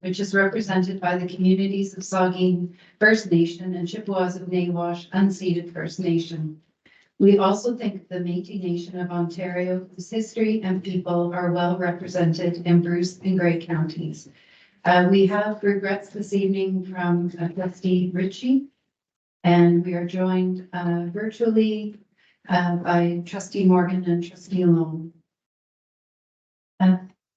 which is represented by the communities of Saugeen First Nation and Chippewas of Nawash Unceded First Nation. We also think the Métis Nation of Ontario, whose history and people are well represented in Bruce and Grey counties. We have regrets this evening from Trustee Ritchie, and we are joined virtually by Trustee Morgan and Trustee Long.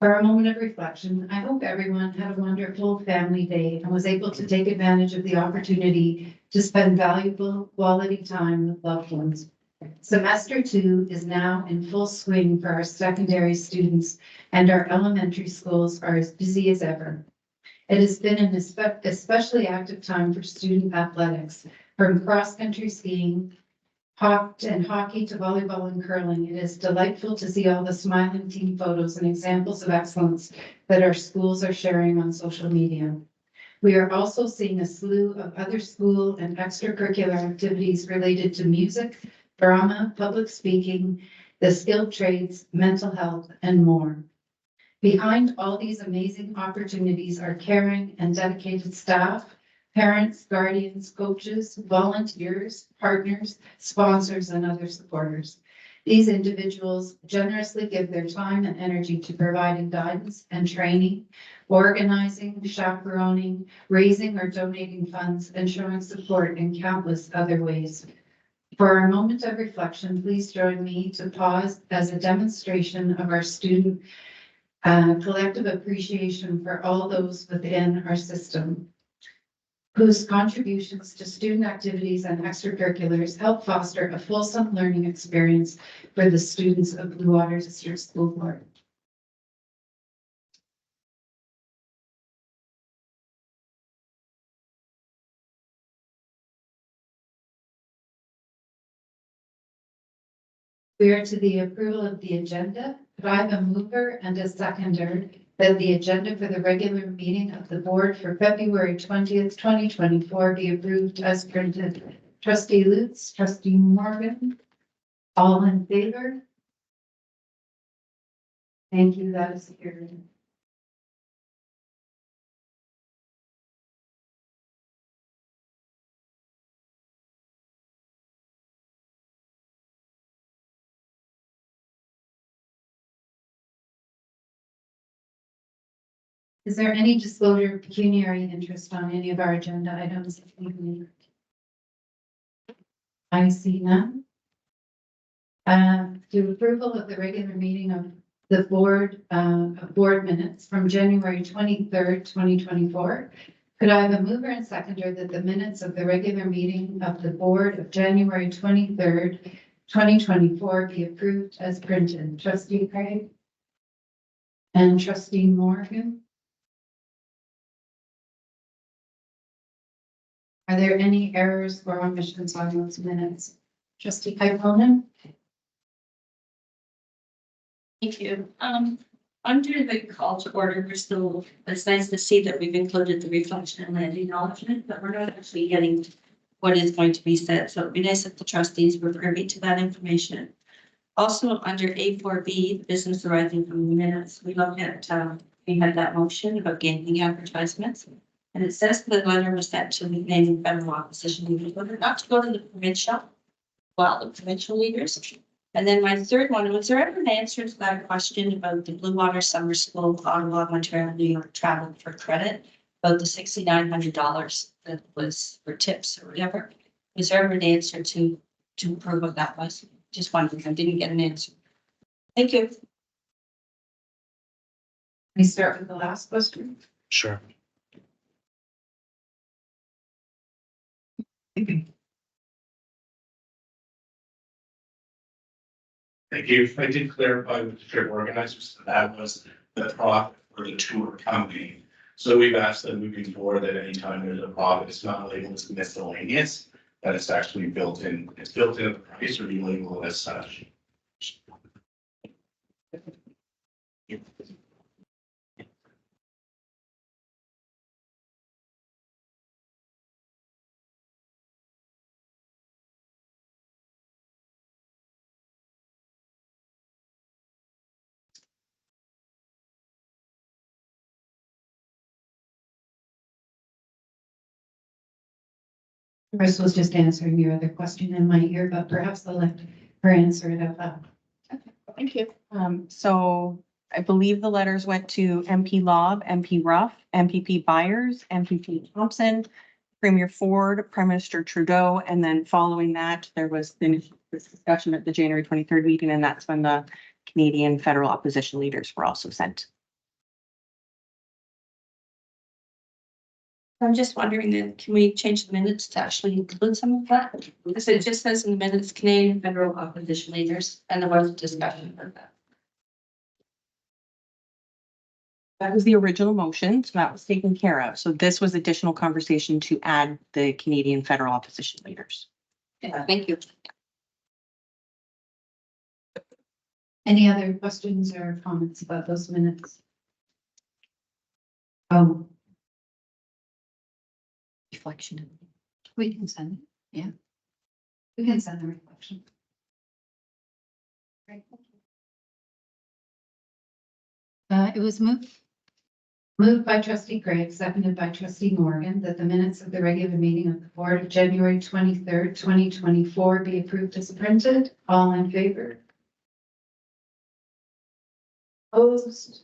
For a moment of reflection, I hope everyone had a wonderful family day and was able to take advantage of the opportunity to spend valuable quality time with loved ones. Semester 2 is now in full swing for our secondary students, and our elementary schools are as busy as ever. It has been an especially active time for student athletics, from cross-country skiing, hockey to volleyball and curling. It is delightful to see all the smiling team photos and examples of excellence that our schools are sharing on social media. We are also seeing a slew of other school and extracurricular activities related to music, drama, public speaking, the skilled trades, mental health, and more. Behind all these amazing opportunities are caring and dedicated staff, parents, guardians, coaches, volunteers, partners, sponsors, and other supporters. These individuals generously give their time and energy to providing guidance and training, organizing, chaperoning, raising or donating funds, and showing support in countless other ways. For our moment of reflection, please join me to pause as a demonstration of our student collective appreciation for all those within our system, whose contributions to student activities and extracurriculars help foster a fulsome learning experience for the students of Blue Water District School Board. We are to the approval of the agenda. Could I have a mover and a seconder that the agenda for the regular meeting of the board for February 20th, 2024 be approved as printed? Trustee Lutz, Trustee Morgan, all in favor? Thank you, that is carried. Is there any disclosure of pecuniary interest on any of our agenda items? I see none. To approval of the regular meeting of the board minutes from January 23rd, 2024. Could I have a mover and seconder that the minutes of the regular meeting of the board of January 23rd, 2024 be approved as printed? Trustee Craig and Trustee Morgan. Are there any errors or omissions on those minutes? Trustee Piponen? Thank you. Under the call to order, it's nice to see that we've included the reflection and land acknowledgement, but we're not actually getting what is going to be said. So it'd be nice if the trustees were privy to that information. Also under A4B, the business arising from the minutes, we looked at, we had that motion about gaming advertisements. And it says the letter was sent to the Canadian federal opposition leaders, but not to go to the provincial, the provincial leaders. And then my third one, was there ever an answer to that question about the Blue Water Summer School, Ottawa, Montreal, New York travel for credit, about the $6,900 that was for tips or whatever? Was there ever an answer to prove what that was? Just wondering, I didn't get an answer. Thank you. We start with the last question. Sure. Thank you. I did clarify with the trip organizers that was the profit for the tour company. So we've asked them moving forward that anytime there's a profit, it's not labeled as miscellaneous, that it's actually built in. It's built into the price, or you label it as such. Chris was just answering your other question in my ear, but perhaps I'll let her answer it out loud. Thank you. So I believe the letters went to MP Lobb, MP Ruff, MPP Byers, MPP Thompson, Premier Ford, Prime Minister Trudeau, and then following that, there was this discussion at the January 23rd meeting, and that's when the Canadian federal opposition leaders were also sent. I'm just wondering then, can we change the minutes to actually include some of that? Because it just says in the minutes, Canadian federal opposition leaders, and there was a discussion about that. That was the original motion, so that was taken care of. So this was additional conversation to add the Canadian federal opposition leaders. Yeah, thank you. Any other questions or comments about those minutes? Oh, Reflection. we can send it. Yeah. We can send the reflection. It was moved by trustee Craig, seconded by trustee Morgan, that the minutes of the regular meeting of the board of January 23rd, 2024 be approved as printed. All in favor? Opposed?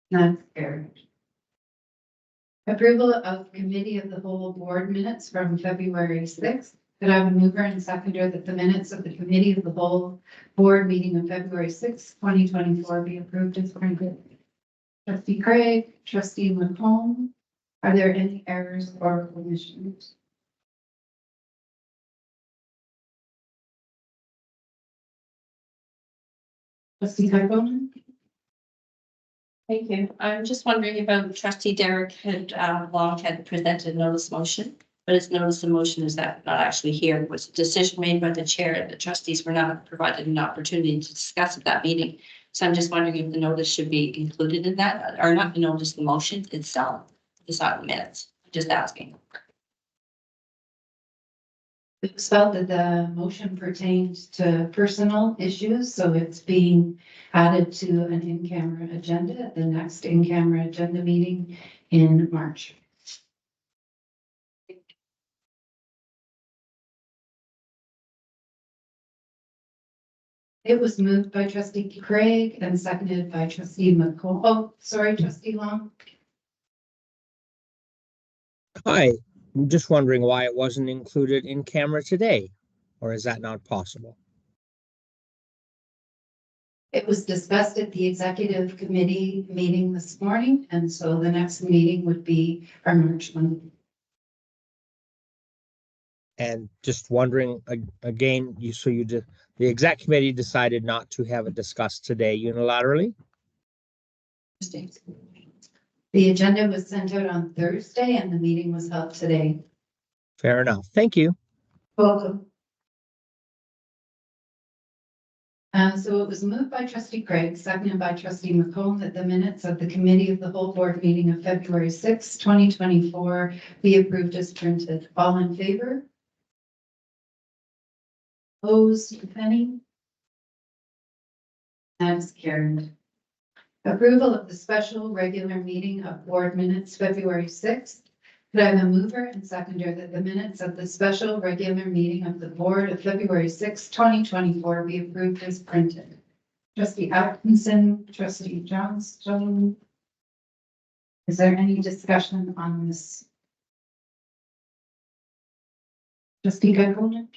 None carried. Approval of committee of the whole board minutes from February 6th. Could I have a mover and seconder that the minutes of the committee of the whole board meeting of February 6th, 2024 be approved as printed? Trustee Craig, trustee McComb, are there any errors or omissions? Trustee Carbone? Thank you. I'm just wondering about trustee Derek had presented notice motion, but his notice of motion is that not actually here. It was a decision made by the chair and the trustees were not provided an opportunity to discuss at that meeting. So I'm just wondering if the notice should be included in that, or not the notice, the motion itself. It's not the minutes. Just asking. It was felt that the motion pertained to personal issues, so it's being added to an in-camera agenda at the next in-camera agenda meeting in March. It was moved by trustee Craig and seconded by trustee McComb. Oh, sorry, trustee Long. Hi, I'm just wondering why it wasn't included in camera today, or is that not possible? It was discussed at the executive committee meeting this morning, and so the next meeting would be our March one. And just wondering again, the exec committee decided not to have it discussed today unilaterally? The agenda was sent out on Thursday and the meeting was held today. Fair enough. Thank you. Welcome. So it was moved by trustee Craig, seconded by trustee McComb, that the minutes of the committee of the whole board meeting of February 6, 2024 be approved as printed. All in favor? Opposed, if any? That is carried. Approval of the special regular meeting of board minutes February 6th. Could I have a mover and seconder that the minutes of the special regular meeting of the board of February 6, 2024 be approved as printed? Trustee Atkinson, trustee Johnstone. Is there any discussion on this? Trustee Gagnon?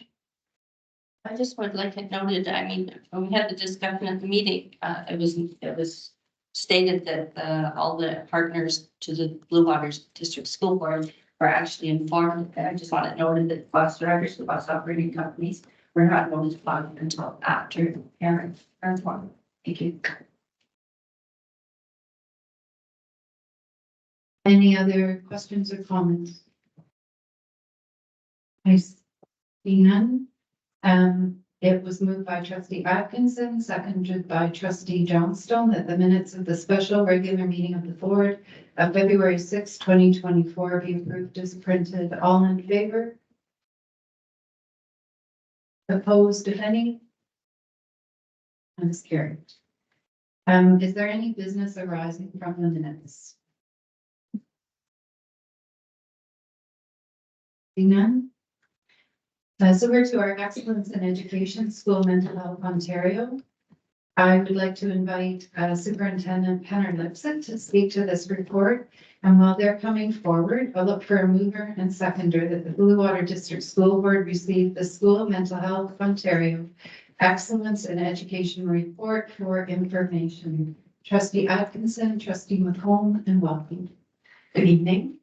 I just would like it noted, I mean, when we had the discussion at the meeting, it was stated that all the partners to the Blue Waters District School Board were actually informed. I just want it noted that bus drivers, the bus operating companies were not notified until after parents are informed. Thank you. Any other questions or comments? I see none. It was moved by trustee Atkinson, seconded by trustee Johnstone, that the minutes of the special regular meeting of the board of February 6, 2024 be approved as printed. All in favor? Opposed, if any? And is carried. Is there any business arising from the minutes? Seeing none. So we're to our Excellence in Education School Mental Health Ontario. I would like to invite Superintendent Penner Lipset to speak to this report. And while they're coming forward, I'll look for a mover and seconder that the Blue Water District School Board received the School of Mental Health Ontario Excellence in Education Report for information. Trustee Atkinson, Trustee McComb, and welcome. Good evening.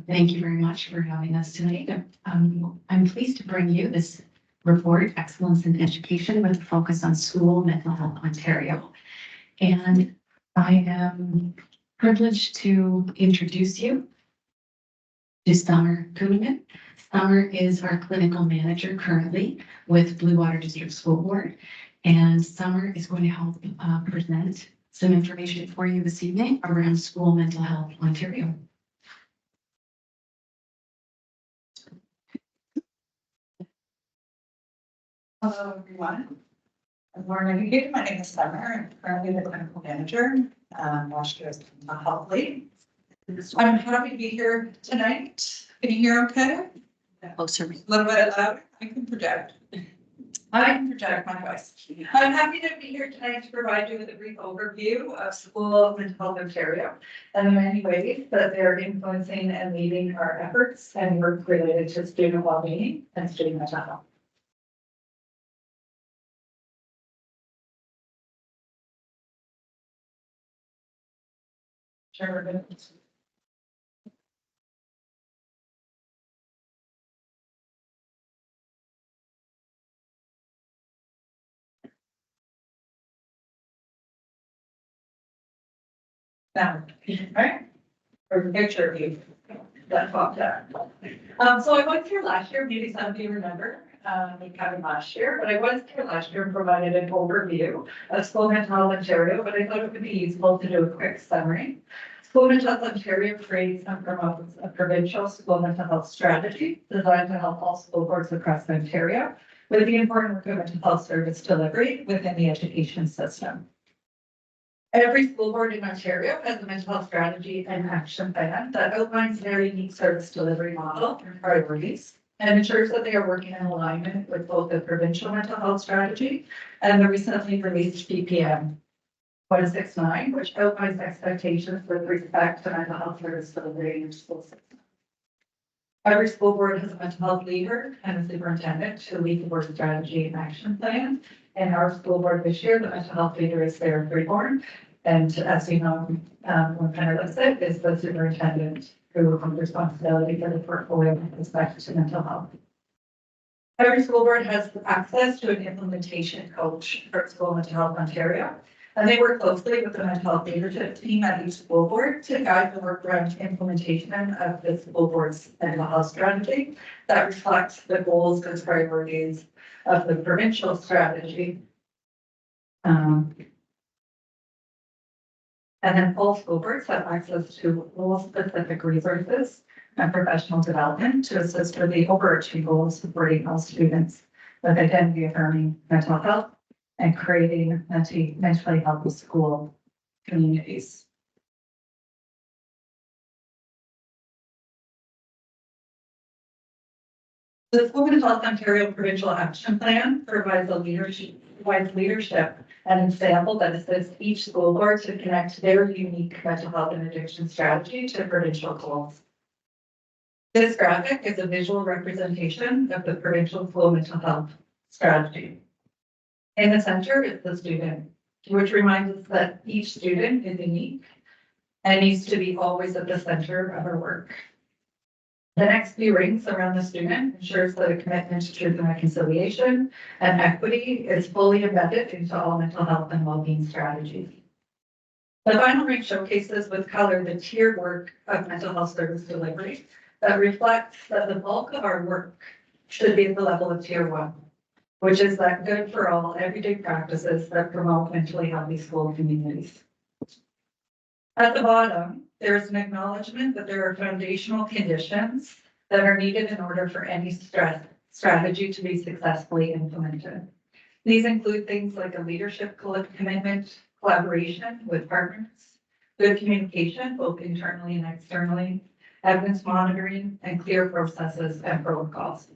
Thank you very much for having us tonight. I'm pleased to bring you this report, Excellence in Education, with a focus on School Mental Health Ontario. And I am privileged to introduce you to Summer Kuhneman. Summer is our clinical manager currently with Blue Water District School Board. And Summer is going to help present some information for you this evening around School Mental Health Ontario. Hello, everyone. Good morning. My name is Summer. I'm currently the clinical manager, last year as a health lead. I'm happy to be here tonight. Can you hear okay? Closer. A little bit louder. I can project. I can project my voice. I'm happy to be here tonight to provide you with a brief overview of School Mental Health Ontario and the many ways that they're influencing and leading our efforts and work related to student well-being and student mental health. Sure. Now, right? Or picture of you. That popped up. So I was here last year, maybe some of you remember, me coming last year, but I was here last year and provided an overview of School Mental Health Ontario, but I thought it would be useful to do a quick summary. School Mental Health Ontario creates and promotes a provincial school mental health strategy designed to help all school boards across Ontario with the important work of mental health service delivery within the education system. Every school board in Ontario has a mental health strategy and action plan that outlines their unique service delivery model and priorities and ensures that they are working in alignment with both the provincial mental health strategy and the recently released PPM 169, which outlines expectations with respect to mental health service delivery in the school system. Every school board has a mental health leader and a superintendent to lead the board strategy and action plan. In our school board this year, the mental health leader is Sarah Freeborn. And as you know, when Penner Lipset is the superintendent who has responsibility for the portfolio with respect to mental health. Every school board has access to an implementation coach for School Mental Health Ontario. And they work closely with the mental health leadership team at each school board to guide the work around implementation of the school board's mental health strategy that reflects the goals and priorities of the provincial strategy. And then all school boards have access to role-specific resources and professional development to assist with the overarching goals supporting all students with identity affirming mental health and creating mentally healthy school communities. The School Mental Health Ontario Provincial Action Plan provides leadership and example that assists each school board to connect their unique mental health and addiction strategy to provincial goals. This graphic is a visual representation of the provincial school mental health strategy. In the center is the student, which reminds us that each student is unique and needs to be always at the center of our work. The next few rings around the student ensures that a commitment to truth and reconciliation and equity is fully embedded into all mental health and well-being strategies. The final ring showcases with color the tiered work of mental health service delivery that reflects that the bulk of our work should be at the level of tier 1, which is that good for all everyday practices that promote mentally healthy school communities. At the bottom, there's an acknowledgement that there are foundational conditions that are needed in order for any strategy to be successfully implemented. These include things like a leadership commitment, collaboration with partners, good communication, both internally and externally, evidence monitoring, and clear processes and protocols.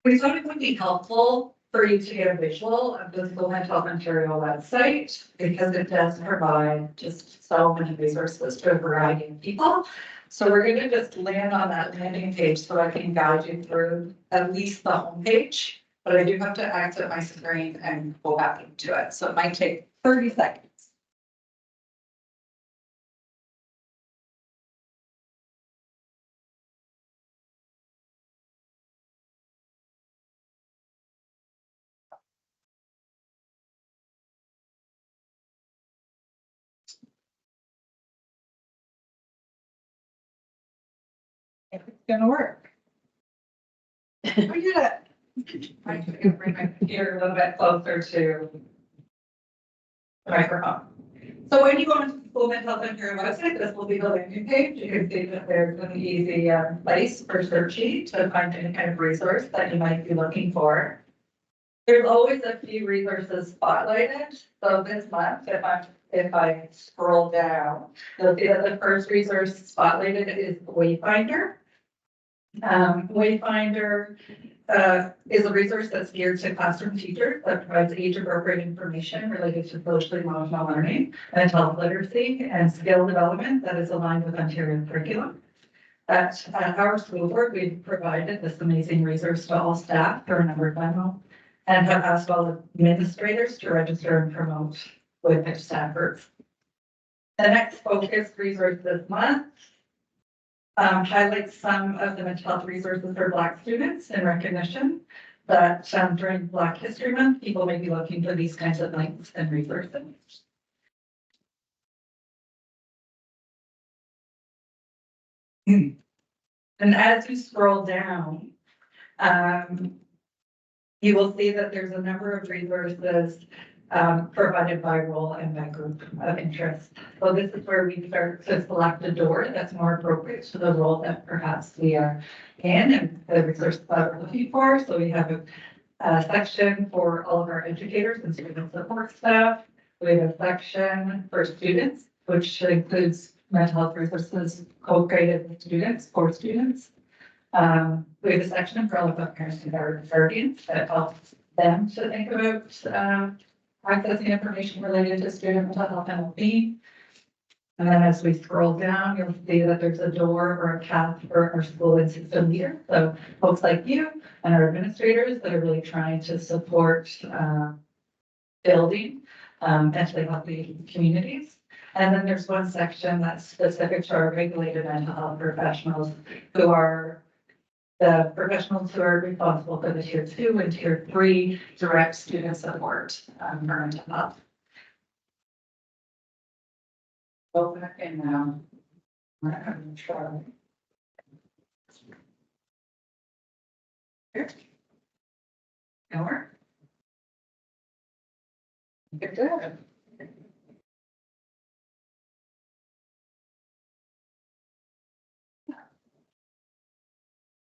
We thought it would be helpful for you to get a visual of the School Mental Health Ontario website because it does provide just so many resources to a variety of people. So we're going to just land on that landing page so I can guide you through at least the homepage, but I do have to exit my screen and go back into it. So it might take 30 seconds. If it's gonna work. I did it. I'm gonna bring my computer a little bit closer to the microphone. So when you go into the School Mental Health Ontario website, this will be the landing page. You can see that there's an easy place for searching to find any kind of resource that you might be looking for. There's always a few resources spotlighted. So this month, if I scroll down, you'll see that the first resource spotlighted is Wayfinder. Wayfinder is a resource that's geared to classroom teachers that provides age-appropriate information related to social emotional learning, mental health literacy, and skill development that is aligned with Ontario curriculum. At our school board, we've provided this amazing resource to all staff through a number of memos and have asked all administrators to register and promote with their staffers. The next focus resource this month highlights some of the mental health resources for Black students in recognition that during Black History Month, people may be looking for these kinds of links and resources. And as you scroll down, you will see that there's a number of resources provided by role and by group of interest. So this is where we start to select a door that's more appropriate to the role that perhaps we are in and the resources that we're looking for. So we have a section for all of our educators and student support staff. We have a section for students, which includes mental health resources co-created students for students. We have a section for all of our parents and guardians that helps them to think about accessing information related to student mental health and well-being. And then as we scroll down, you'll see that there's a door or a path for our school and system leader. So folks like you and our administrators that are really trying to support building mentally healthy communities. And then there's one section that's specific to our regulated mental health professionals who are the professionals who are responsible for the tier 2 and tier 3 direct student support for mental health. Go back and try. Here. Nowhere. Good.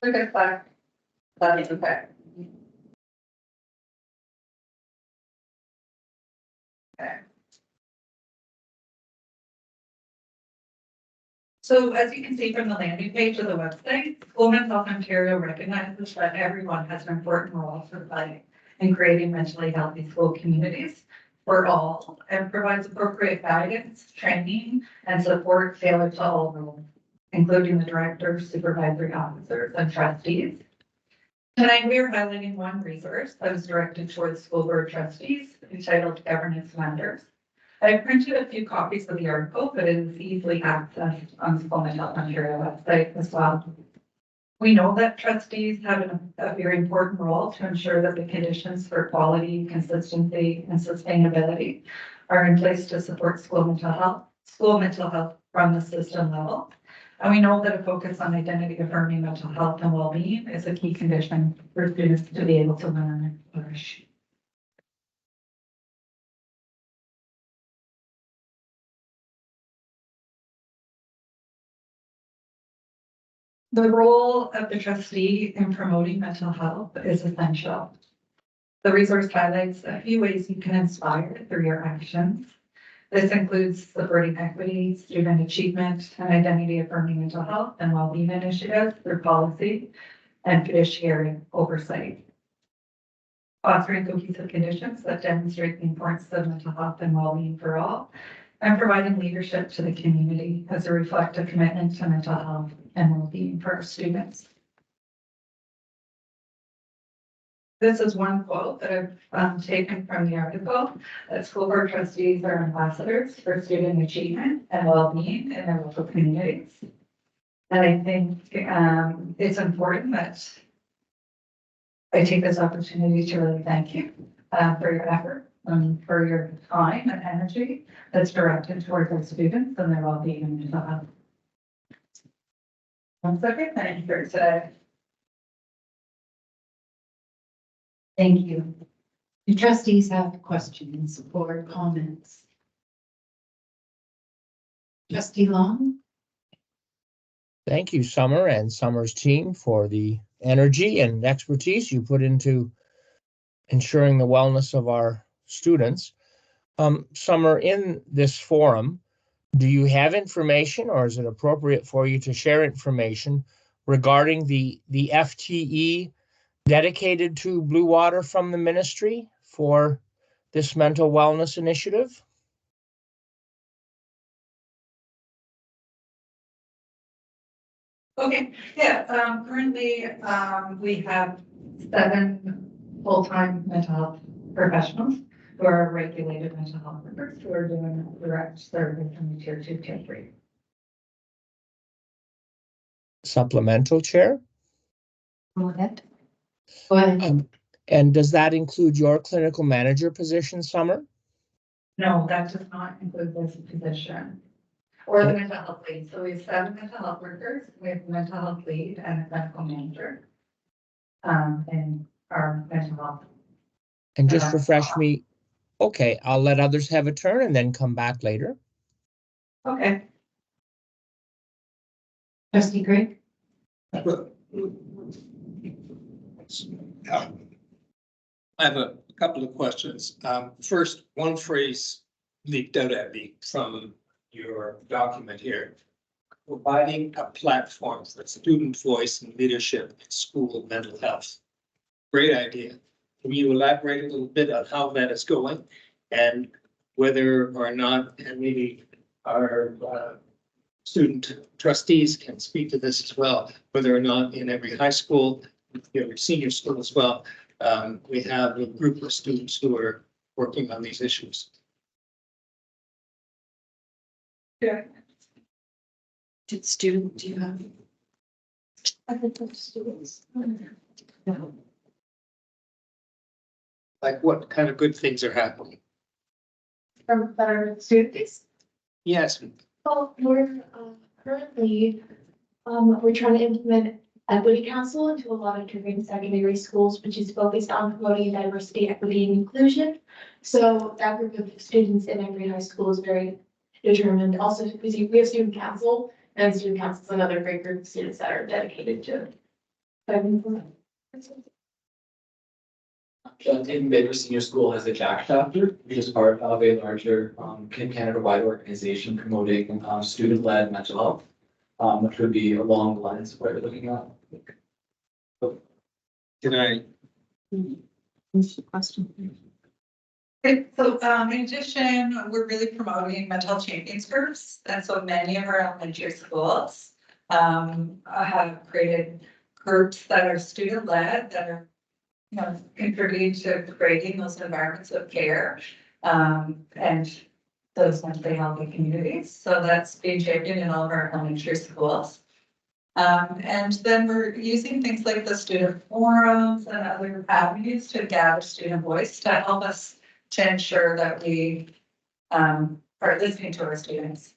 Look at that. That is okay. Okay. So as you can see from the landing page of the website, School Mental Health Ontario recognizes that everyone has an important role to play in creating mentally healthy school communities for all and provides appropriate guidance, training, and support tailored to all roles, including the directors, supervisory officers, and trustees. Tonight, we are highlighting one resource that is directed towards school board trustees entitled Governance Matters. I printed a few copies of the article, but it is easily accessed on the School Mental Health Ontario website as well. We know that trustees have a very important role to ensure that the conditions for quality, consistency, and sustainability are in place to support school mental health from the system level. And we know that a focus on identity affirming mental health and well-being is a key condition for students to be able to learn and flourish. The role of the trustee in promoting mental health is essential. The resource highlights a few ways you can inspire through your actions. This includes supporting equity, student achievement, and identity affirming mental health and well-being initiatives through policy and fiduciary oversight. Fostering cohesive conditions that demonstrate the importance of mental health and well-being for all, and providing leadership to the community as a reflective commitment to mental health and well-being for our students. This is one quote that I've taken from the article, that school board trustees are ambassadors for student achievement and well-being in their local communities. And I think it's important that I take this opportunity to really thank you for your effort and for your time and energy that's directed towards our students and their well-being and mental health. One second, thank you for today. Thank you. Do trustees have questions or comments? Trustee Long? Thank you, Summer and Summer's team, for the energy and expertise you put into ensuring the wellness of our students. Summer, in this forum, do you have information, or is it appropriate for you to share information regarding the FTE dedicated to Blue Water from the ministry for this mental wellness initiative? Okay, yeah, currently, we have 7 full-time mental health professionals who are regulated mental health workers who are doing direct service from the tier 2, tier 3. Supplemental chair? Go ahead. Go ahead. And does that include your clinical manager position, Summer? No, that does not include this position. Or the mental health lead. So we have 7 mental health workers, we have a mental health lead and a clinical manager. And our mental health. And just refresh me. Okay, I'll let others have a turn and then come back later. Okay. Trustee Greg? I have a couple of questions. First, one phrase leaked out at me from your document here. Providing a platform for student voice and leadership in school mental health. Great idea. Can you elaborate a little bit on how that is going and whether or not, and maybe our student trustees can speak to this as well, whether or not in every high school, every senior school as well, we have a group of students who are working on these issues. Yeah. Did student, do you have? I think those students. Like what kind of good things are happening? From better students. Yes, Well, we're currently, we're trying to implement equity council into a lot of different secondary schools, which is focused on promoting diversity, equity, and inclusion. So that group of students in every high school is very determined. Also, because we have student council, and student council is another great group of students that are dedicated to. Tatum Baker Senior School has a Jack chapter, which is part of a larger Canada-wide organization promoting student-led mental health, which would be along the lines of what you're looking at. can I? Question. Okay, so in addition, we're really promoting mental health champions groups, and so many of our elementary schools have created groups that are student-led, that are, you know, contributing to creating those environments of care and those mentally healthy communities. So that's being championed in all of our elementary schools. And then we're using things like the student forums and other avenues to gather student voice to help us to ensure that we are listening to our students.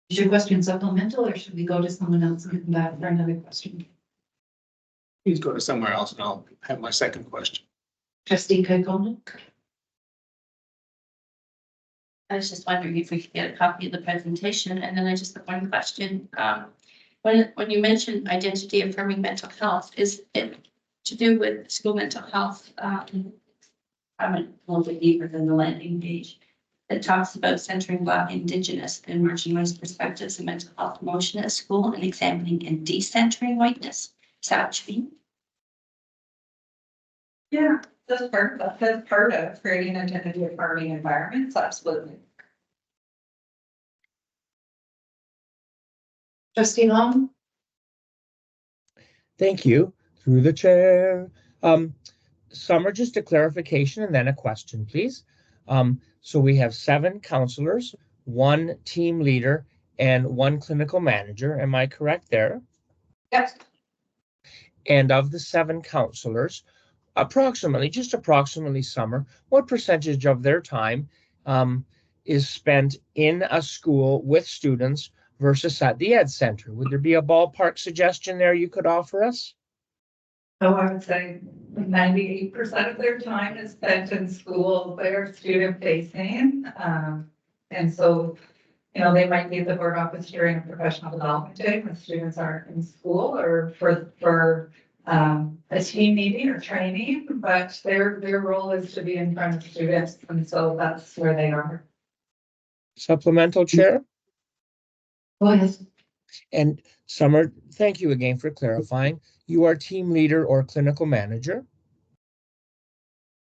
Is your question supplemental, or should we go to someone else and come back for another question? Please go to somewhere else and I'll have my second question. Trustee Kukovic? I was just wondering if we could get a copy of the presentation, and then I just have one question. When you mentioned identity affirming mental health, is it to do with school mental health. I went a little bit deeper than the landing page. It talks about centering Black, Indigenous, and marginalized perspectives in mental health promotion at school and examining and decentering whiteness. Is that what you mean? Yeah, that's part of creating an identity affirming environments, absolutely. Trustee Long? Thank you. Through the chair. Summer, just a clarification and then a question, please. So we have 7 counselors, 1 team leader, and 1 clinical manager. Am I correct there? Yes. And of the 7 counselors, just approximately, Summer, what percentage of their time is spent in a school with students versus at the Ed Center? Would there be a ballpark suggestion there you could offer us? Oh, I would say 98% of their time is spent in school. They're student facing. And so, you know, they might be at the board office during a professional development day when students aren't in school or for a team meeting or training, but their role is to be in front of students. And so that's where they are. Supplemental chair? Go ahead. And Summer, thank you again for clarifying. You are team leader or clinical manager?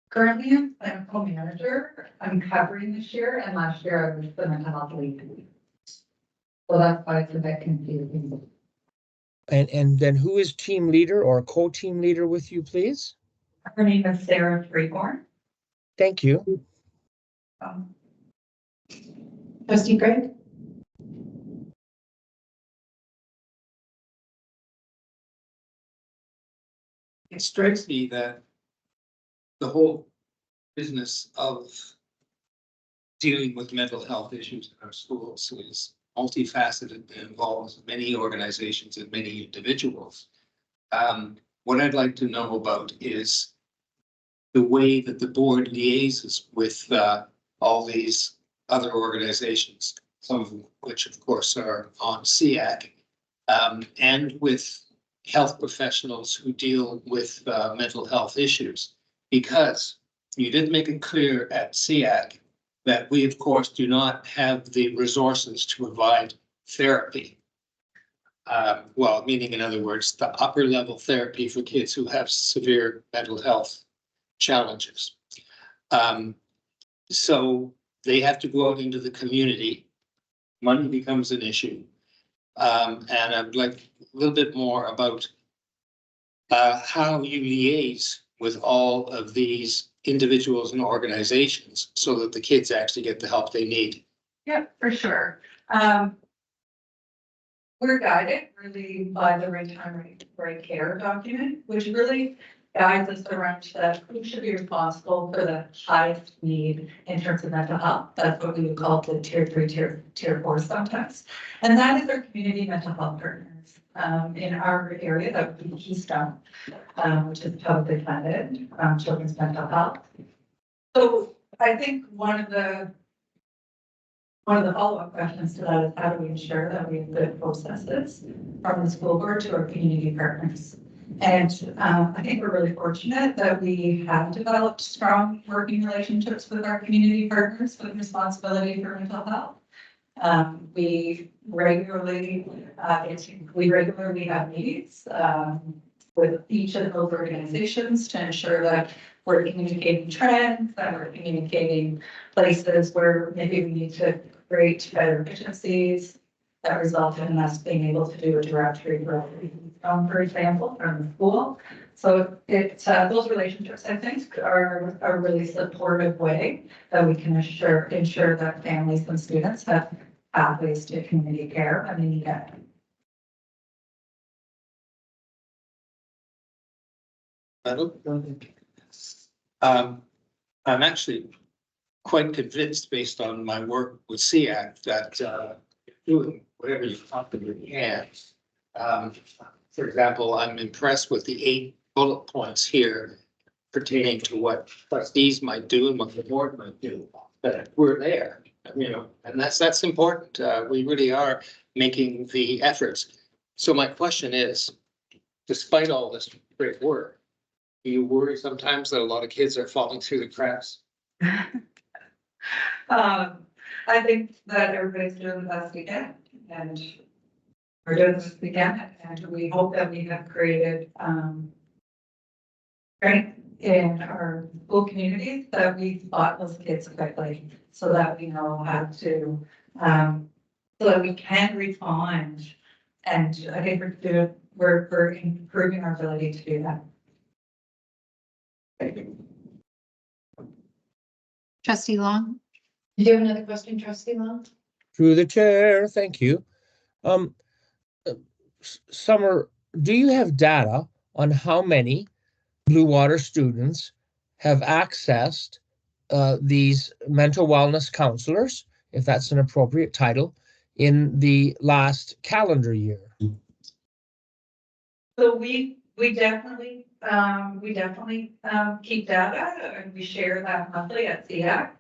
Currently, I'm a co-manager. I'm covering this year, and last year I was the mental health lead. So that's why it's a bit confusing. And then who is team leader or co-team leader with you, please? Her name is Sarah Freeborn. Thank you. Trustee Greg? It strikes me that the whole business of dealing with mental health issues in our schools is multifaceted and involves many organizations and many individuals. What I'd like to know about is the way that the board liaises with all these other organizations, some of which of course are on SEAC, and with health professionals who deal with mental health issues. Because you did make it clear at SEAC that we of course do not have the resources to provide therapy. Well, meaning in other words, the upper level therapy for kids who have severe mental health challenges. So they have to go out into the community. Money becomes an issue. And I would like a little bit more about how you liaise with all of these individuals and organizations so that the kids actually get the help they need. Yep, for sure. We're guided really by the right time, right care document, which really guides us around that who should be responsible for the highest need in terms of mental health. That's what we would call the tier 3, tier 4 sometimes. And that is our community mental health partners. In our area, that would be Keystone, which is publicly funded, children's mental health. So I think one of the follow-up questions to that is how do we ensure that we have good processes from the school board to our community partners? And I think we're really fortunate that we have developed strong working relationships with our community partners with responsibility for mental health. We regularly have meetings with each of those organizations to ensure that we're communicating trends, that we're communicating places where maybe we need to create better efficiencies that result in us being able to do a direct referral, for example, from the school. So those relationships, I think, are a really supportive way that we can ensure that families and students have pathways to community care when they need it. I'm actually quite convinced based on my work with SEAC that doing whatever you possibly can. For example, I'm impressed with the 8 bullet points here pertaining to what trustees might do and what the board might do. But we're there, you know, and that's important. We really are making the efforts. So my question is, despite all this great work, Do you worry sometimes that a lot of kids are falling through the cracks? I think that everybody's doing the best we can, and we're doing the best we can, and we hope that we have created, strength in our school communities, that we spot those kids quickly, so that we know how to, so that we can respond. And I think we're improving our ability to do that. Trustee Long? Did you have another question, Trustee Long? Through the chair, thank you. Summer, do you have data on how many Blue Water students have accessed these mental wellness counselors, if that's an appropriate title, in the last calendar year? So we definitely keep data, and we share that monthly at CEAC,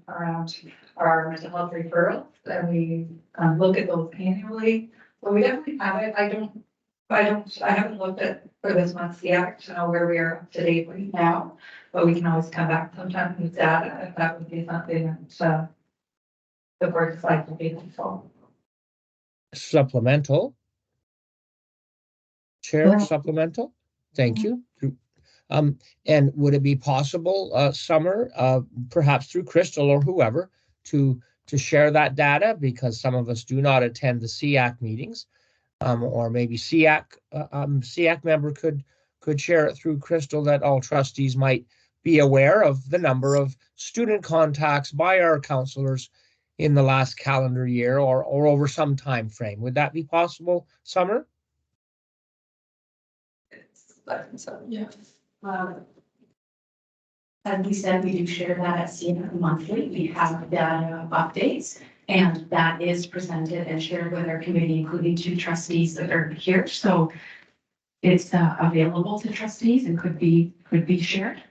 around our mental health referrals, and we, look at those annually. So we definitely have it. I haven't looked at for this month's CEAC to know where we are up to date right now, but we can always come back sometime with data if that would be something that, the board's like to be helpful. Supplemental. Chair, Yeah. supplemental. Thank you. And would it be possible, Summer, perhaps through Crystal or whoever, to share that data, because some of us do not attend the CEAC meetings, or maybe CEAC member could share it through Crystal, that all trustees might be aware of the number of student contacts by our counselors in the last calendar year or over some time frame. Would that be possible, Summer? Yeah. As we said, we do share that at CEAC monthly. We have data updates, and that is presented and shared with our committee, including two trustees that are here. So it's available to trustees and could be shared.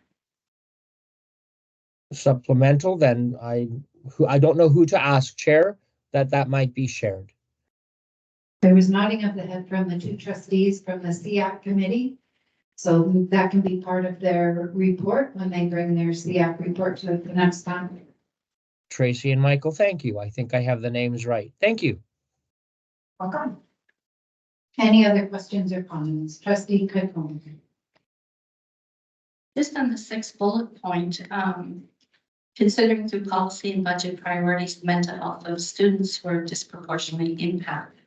Supplemental, then I don't know who to ask, Chair, that might be shared. There was nodding of the head from the two trustees from the CEAC committee. So that can be part of their report when they bring their CEAC report to the next time. Tracy and Michael, thank you. I think I have the names right. Thank you. Welcome. Any other questions or comments? Trustee Cook. Just on the sixth bullet point, considering through policy and budget priorities, the mental health of students who are disproportionately impacted.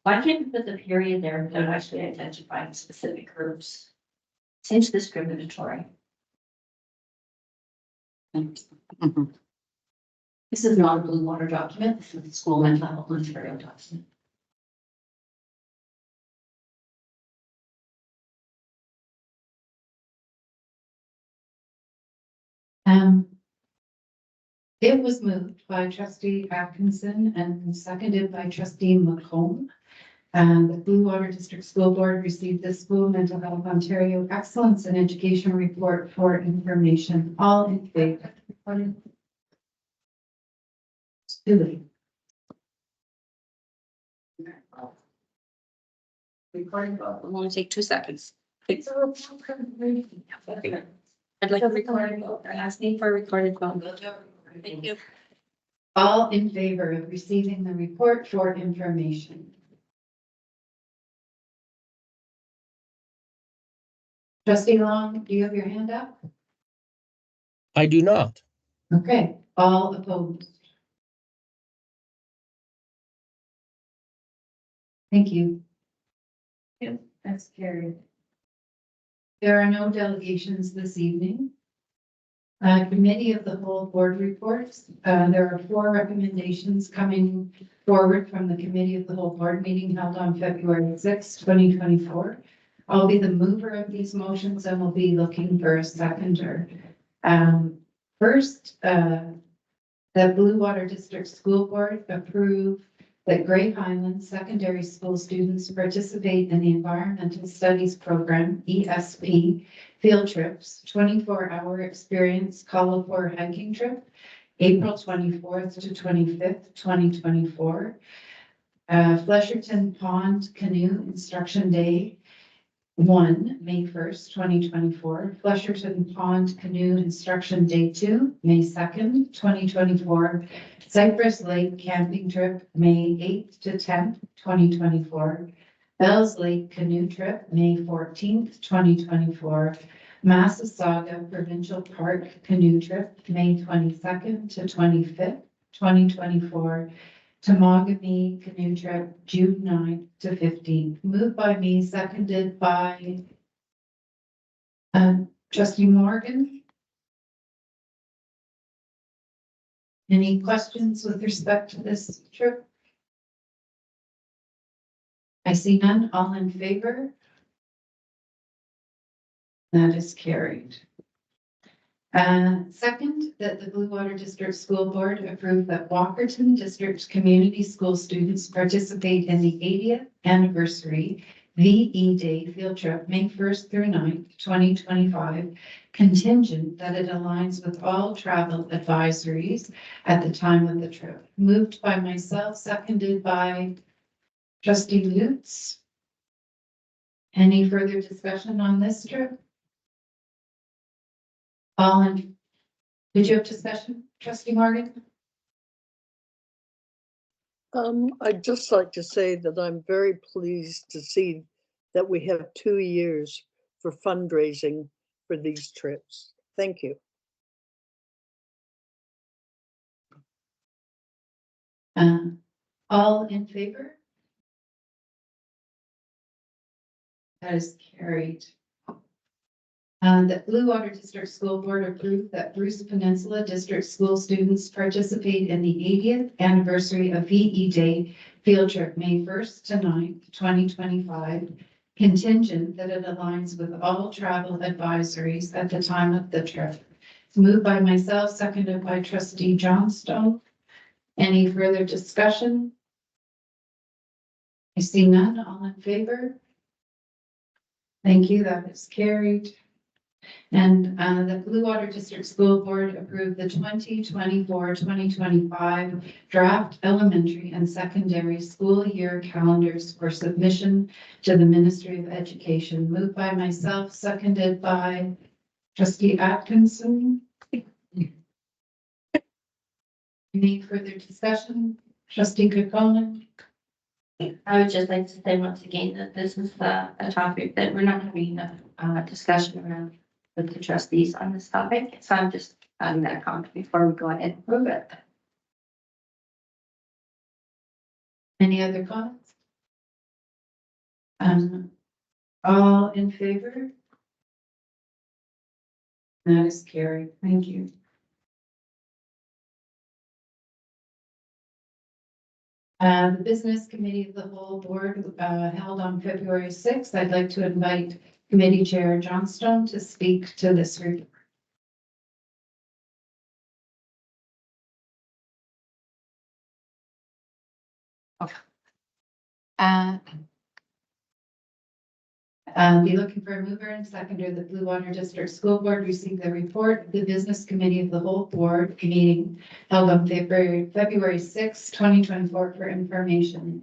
Why can't we put the period there without actually identifying specific groups? Seems discriminatory. This is not a Blue Water document. This is a school mental health Ontario document. It was moved by trustee Atkinson and seconded by trustee McComb. And the Blue Water District School Board received the School Mental Health Ontario Excellence in Education Report for information. All in favor? Recording vote. It'll only take 2 seconds. I'd like a recorded vote. I'm asking for a recorded vote. Thank you. All in favor of receiving the report for information? Trustee Long, do you have your hand up? I do not. Okay, all opposed? Thank you. Yep, that's carried. There are no delegations this evening. Committee of the whole board reports. There are 4 recommendations coming forward from the committee of the whole board meeting held on February 6, 2024. I'll be the mover of these motions and will be looking for a seconder. First, the Blue Water District School Board approve that Grey Highlands secondary school students participate in the Environmental Studies Program, ESP, field trips, 24-hour experience Collapore hiking trip, April 24th to 25th, 2024. Flesherton Pond Canoe Instruction Day, 1, May 1st, 2024, Flesherton Pond Canoe Instruction Day 2, May 2nd, 2024, Cypress Lake Camping Trip, May 8th to 10th, 2024, Bells Lake Canoe Trip, May 14th, 2024, Massasauga Provincial Park Canoe Trip, May 22nd to 25th, 2024, Temagami Canoe Trip, June 9th to 15th. Moved by me, seconded by trustee Morgan. Any questions with respect to this trip? I see none. All in favor? That is carried. Second, that the Blue Water District School Board approve that Walkerton District Community School students participate in the 80th anniversary VE Day field trip, May 1st through 9th, 2025, contingent that it aligns with all travel advisories at the time of the trip. Moved by myself, seconded by trustee Lutz. Any further discussion on this trip? Did you have discussion, trustee Morgan? I'd just like to say that I'm very pleased to see that we have 2 years for fundraising for these trips. Thank you. All in favor? That is carried. That Blue Water District School Board approved that Bruce Peninsula District School students participate in the 80th anniversary of VE Day field trip, May 1st to 9th, 2025, contingent that it aligns with all travel advisories at the time of the trip. Moved by myself, seconded by trustee Johnstone. Any further discussion? I see none. All in favor? Thank you. That is carried. And the Blue Water District School Board approved the 2024-2025 draft elementary and secondary school year calendars for submission to the Ministry of Education. Moved by myself, seconded by trustee Atkinson. Any further discussion? Trustee Kokonen? I would just like to say once again that this is a topic that we're not having enough discussion around with the trustees on this topic. So I'm just adding that comment before we go ahead and prove it. Any other comments? All in favor? That is carried. Thank you. The Business Committee of the Whole Board held on February 6th. I'd like to invite Committee Chair Johnstone to speak to this report. Be looking for a mover and seconder. The Blue Water District School Board received the report of the Business Committee of the Whole Board meeting held on February 6, 2024 for information.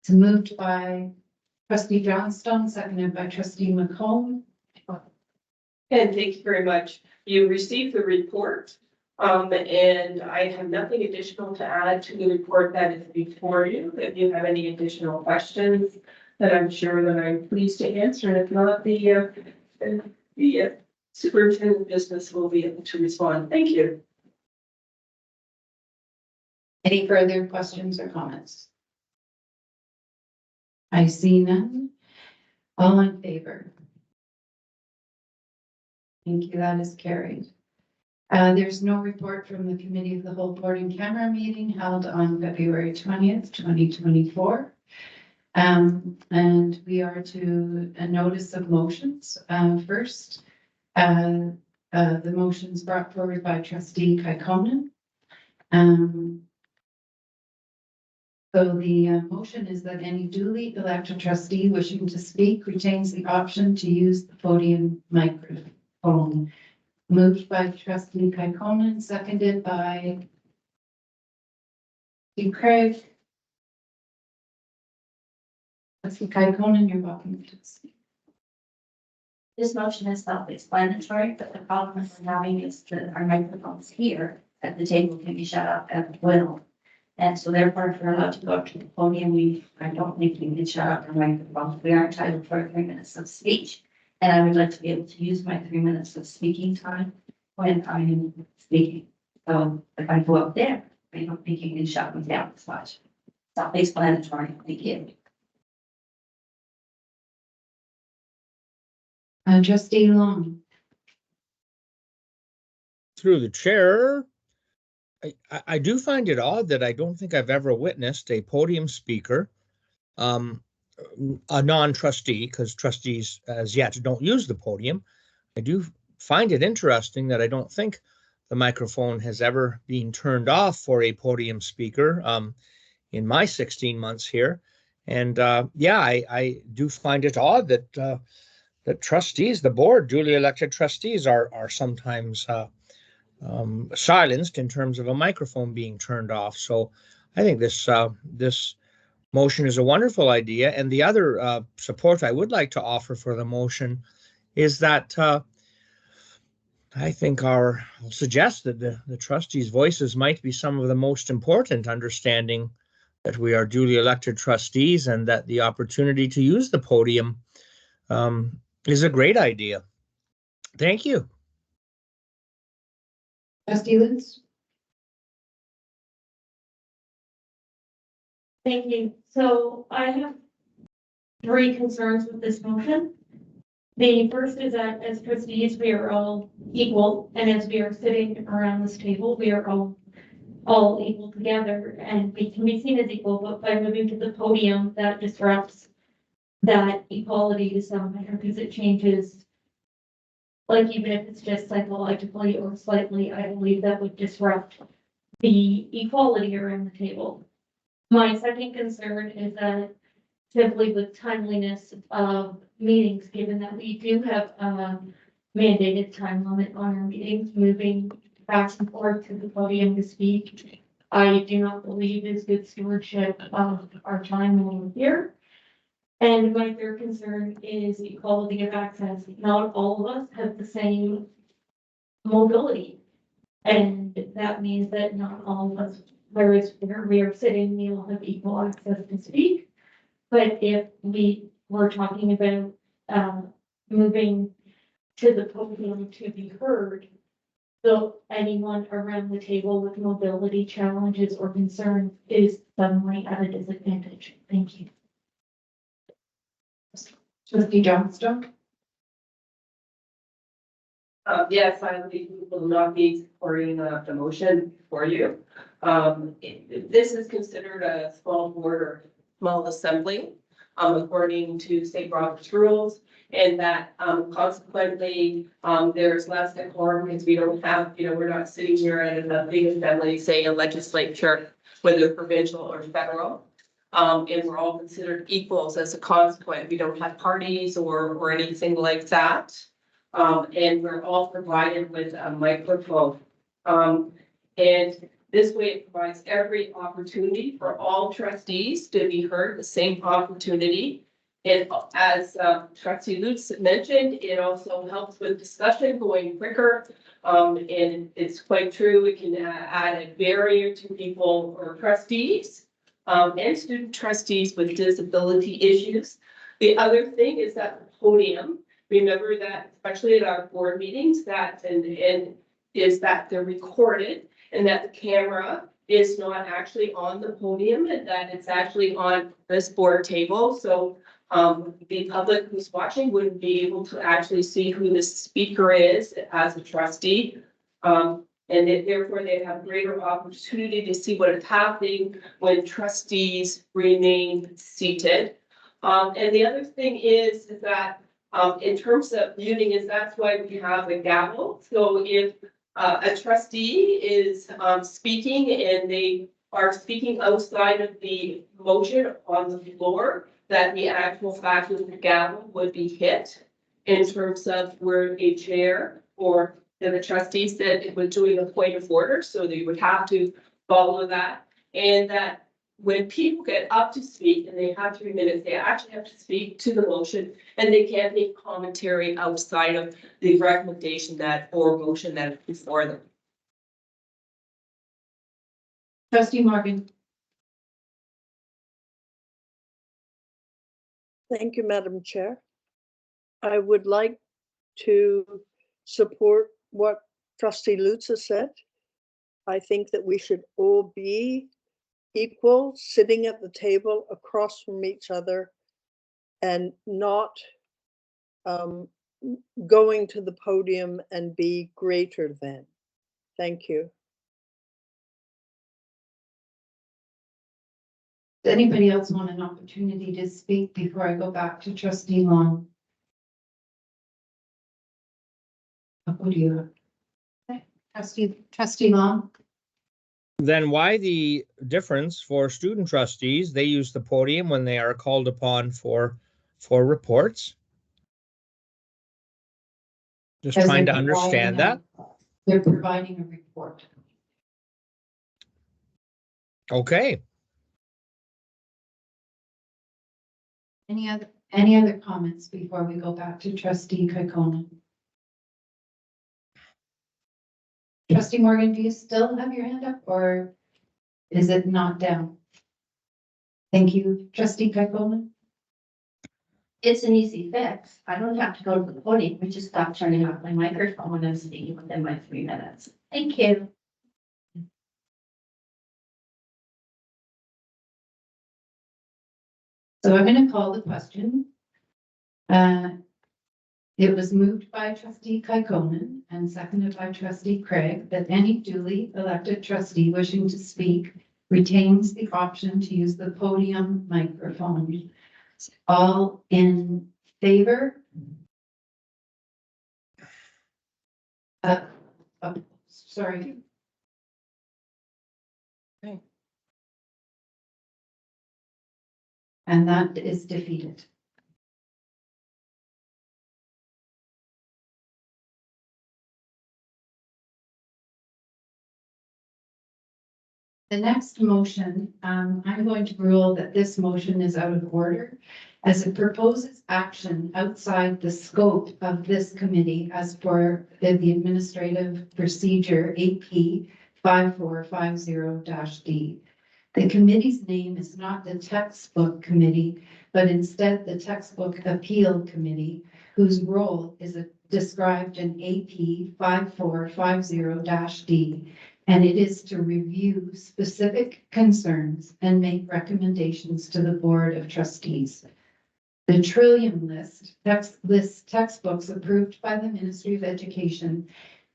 It's moved by trustee Johnstone, seconded by trustee McComb. And thank you very much. You received the report, and I have nothing additional to add to the report that is before you. If you have any additional questions, that I'm sure that I'm pleased to answer, and if not, the superintendent of business will be able to respond. Thank you. Any further questions or comments? I see none. All in favor? Thank you. That is carried. There's no report from the Committee of the Whole Board in camera meeting held on February 20th, 2024. And we are to a notice of motions. First, the motions brought forward by trustee Kokonen. So the motion is that any duly elected trustee wishing to speak retains the option to use the podium microphone. Moved by trustee Kokonen, seconded by Craig. Trustee Kokonen, you're welcome to speak. This motion is self-explanatory, but the problem we're having is that our microphones here at the table can be shut off at will. And so therefore, if we're allowed to go up to the podium, I don't think we can shut off our microphones. We are entitled for 3 minutes of speech. And I would like to be able to use my 3 minutes of speaking time when I'm speaking. So if I go up there, I don't think you can shut me down as much. Self-explanatory, thank you. Trustee Long. Through the chair, I do find it odd that I don't think I've ever witnessed a podium speaker, a non-trustee, because trustees as yet don't use the podium. I do find it interesting that I don't think the microphone has ever been turned off for a podium speaker in my 16 months here. And yeah, I do find it odd that that trustees, the board, duly elected trustees are sometimes silenced in terms of a microphone being turned off. So I think this motion is a wonderful idea. And the other support I would like to offer for the motion is that I think I'll suggest that the trustees' voices might be some of the most important, understanding that we are duly elected trustees and that the opportunity to use the podium is a great idea. Thank you. Trustee Lutz. Thank you. So I have 3 concerns with this motion. The first is that as trustees, we are all equal, and as we are sitting around this table, we are all equal together, and we can be seen as equal, but by moving to the podium, that disrupts that equality to some measure, because it changes, like, even if it's just psychologically or slightly, I believe that would disrupt the equality around the table. My second concern is that simply with timeliness of meetings, given that we do have a mandated time limit on our meetings, moving back and forth to the podium to speak, I do not believe is good stewardship of our time when we're here. And my third concern is equality of access. Not all of us have the same mobility. And that means that not all of us, whereas where we are sitting, we all have equal access to speak. But if we were talking about moving to the podium to be heard, so anyone around the table with mobility challenges or concerns is suddenly at a disadvantage. Thank you. Trustee Johnstone. Yes, I will not be supporting the motion for you. This is considered a small board or small assembly, according to state Robert's rules. And that consequently, there's less decorum because we don't have, we're not sitting here at a big assembly, say a legislature, whether provincial or federal. And we're all considered equals as a consequence. We don't have parties or anything like that. And we're all provided with a microphone. And this way it provides every opportunity for all trustees to be heard, the same opportunity. And as Trustee Lutz mentioned, it also helps with discussion going quicker. And it's quite true, it can add a barrier to people or trustees and student trustees with disability issues. The other thing is that the podium, remember that especially at our board meetings, that and is that they're recorded and that the camera is not actually on the podium and that it's actually on this board table. So the public who's watching wouldn't be able to actually see who the speaker is as a trustee. And therefore they have greater opportunity to see what is happening when trustees remain seated. And the other thing is that in terms of muting is that's why we have a gavel. So if a trustee is speaking and they are speaking outside of the motion on the floor, that the actual fact of the gavel would be hit in terms of where a chair or the trustee said it was doing a point of order, so they would have to follow that. And that when people get up to speak and they have 3 minutes, they actually have to speak to the motion and they can't make commentary outside of the recommendation that or motion that is before them. Trustee Morgan, Thank you, Madam Chair. I would like to support what trustee Lutz has said. I think that we should all be equal, sitting at the table across from each other and not going to the podium and be greater than. Thank you. does anybody else want an opportunity to speak before I go back to trustee Long? What do you have? Trustee Long? Then why the difference for student trustees? They use the podium when they are called upon for reports. Just As trying to they're understand providing that. They're providing a report. Okay. Any other comments before we go back to trustee Kaikona? Trustee Morgan, do you still have your hand up or is it not down? Thank you. Trustee Kaikona? It's an easy fix. I don't have to go to the podium. We just stop turning off my microphone when I'm speaking within my 3 minutes. Thank you. So I'm going to call the question. It was moved by trustee Kaikona and seconded by trustee Craig that any duly elected trustee wishing to speak retains the option to use the podium microphone. All in favor? Sorry. Okay. And that is defeated. The next motion, I'm going to rule that this motion is out of order as it proposes action outside the scope of this committee as for the Administrative Procedure AP 5450-D. The committee's name is not the Textbook Committee, but instead the Textbook Appeal Committee, whose role is described in AP 5450-D. And it is to review specific concerns and make recommendations to the Board of Trustees. The Trillium List lists textbooks approved by the Ministry of Education,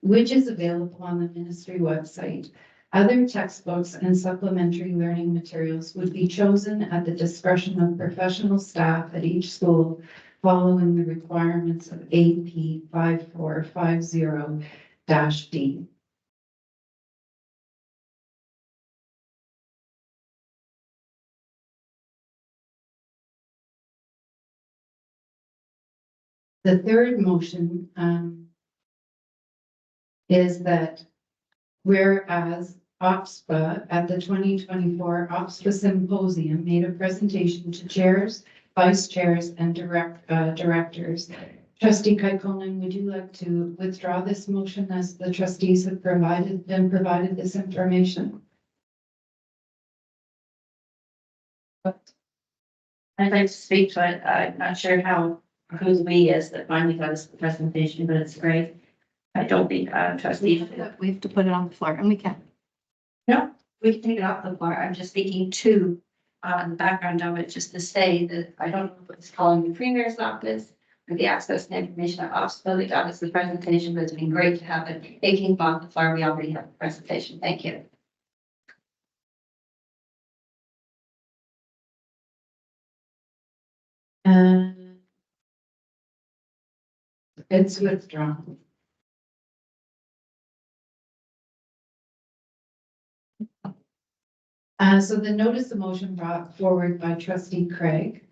which is available on the ministry website. Other textbooks and supplementary learning materials would be chosen at the discretion of professional staff at each school, following the requirements of AP 5450-D. The third motion is that whereas OPSPA at the 2024 OPSPA Symposium made a presentation to chairs, vice chairs, and directors. Trustee Kaikkonen, would you like to withdraw this motion as the trustees have provided this information? I'd like to speak, but I'm not sure who the we is that finally got us the presentation, but it's great. I don't think trustees. We have to put it on the floor and we can. No, we can take it off the floor. I'm just speaking to the background of it, just to say that I don't know if it's calling the Premier's office or the access to information at OPSPA. They got us the presentation, but it's been great to have it. It came off the floor. We already have the presentation. Thank you. It's withdrawn. So the notice of motion brought forward by trustee Craig.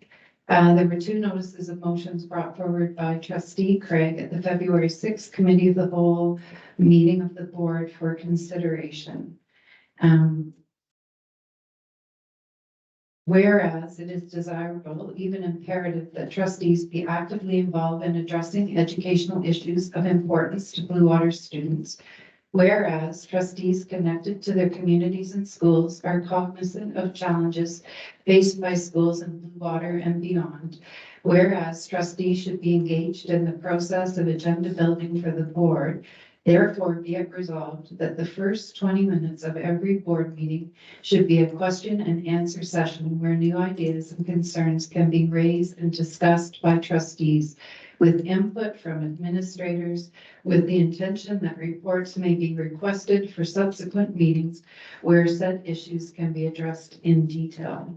There were two notices of motions brought forward by trustee Craig at the February 6th Committee of the Whole meeting of the board for consideration. Whereas it is desirable, even imperative, that trustees be actively involved in addressing educational issues of importance to Blue Water students. Whereas trustees connected to their communities and schools are cognizant of challenges faced by schools in Blue Water and beyond. Whereas trustees should be engaged in the process of agenda building for the board. Therefore, be it resolved that the first 20 minutes of every board meeting should be a question and answer session where new ideas and concerns can be raised and discussed by trustees with input from administrators, with the intention that reports may be requested for subsequent meetings where said issues can be addressed in detail.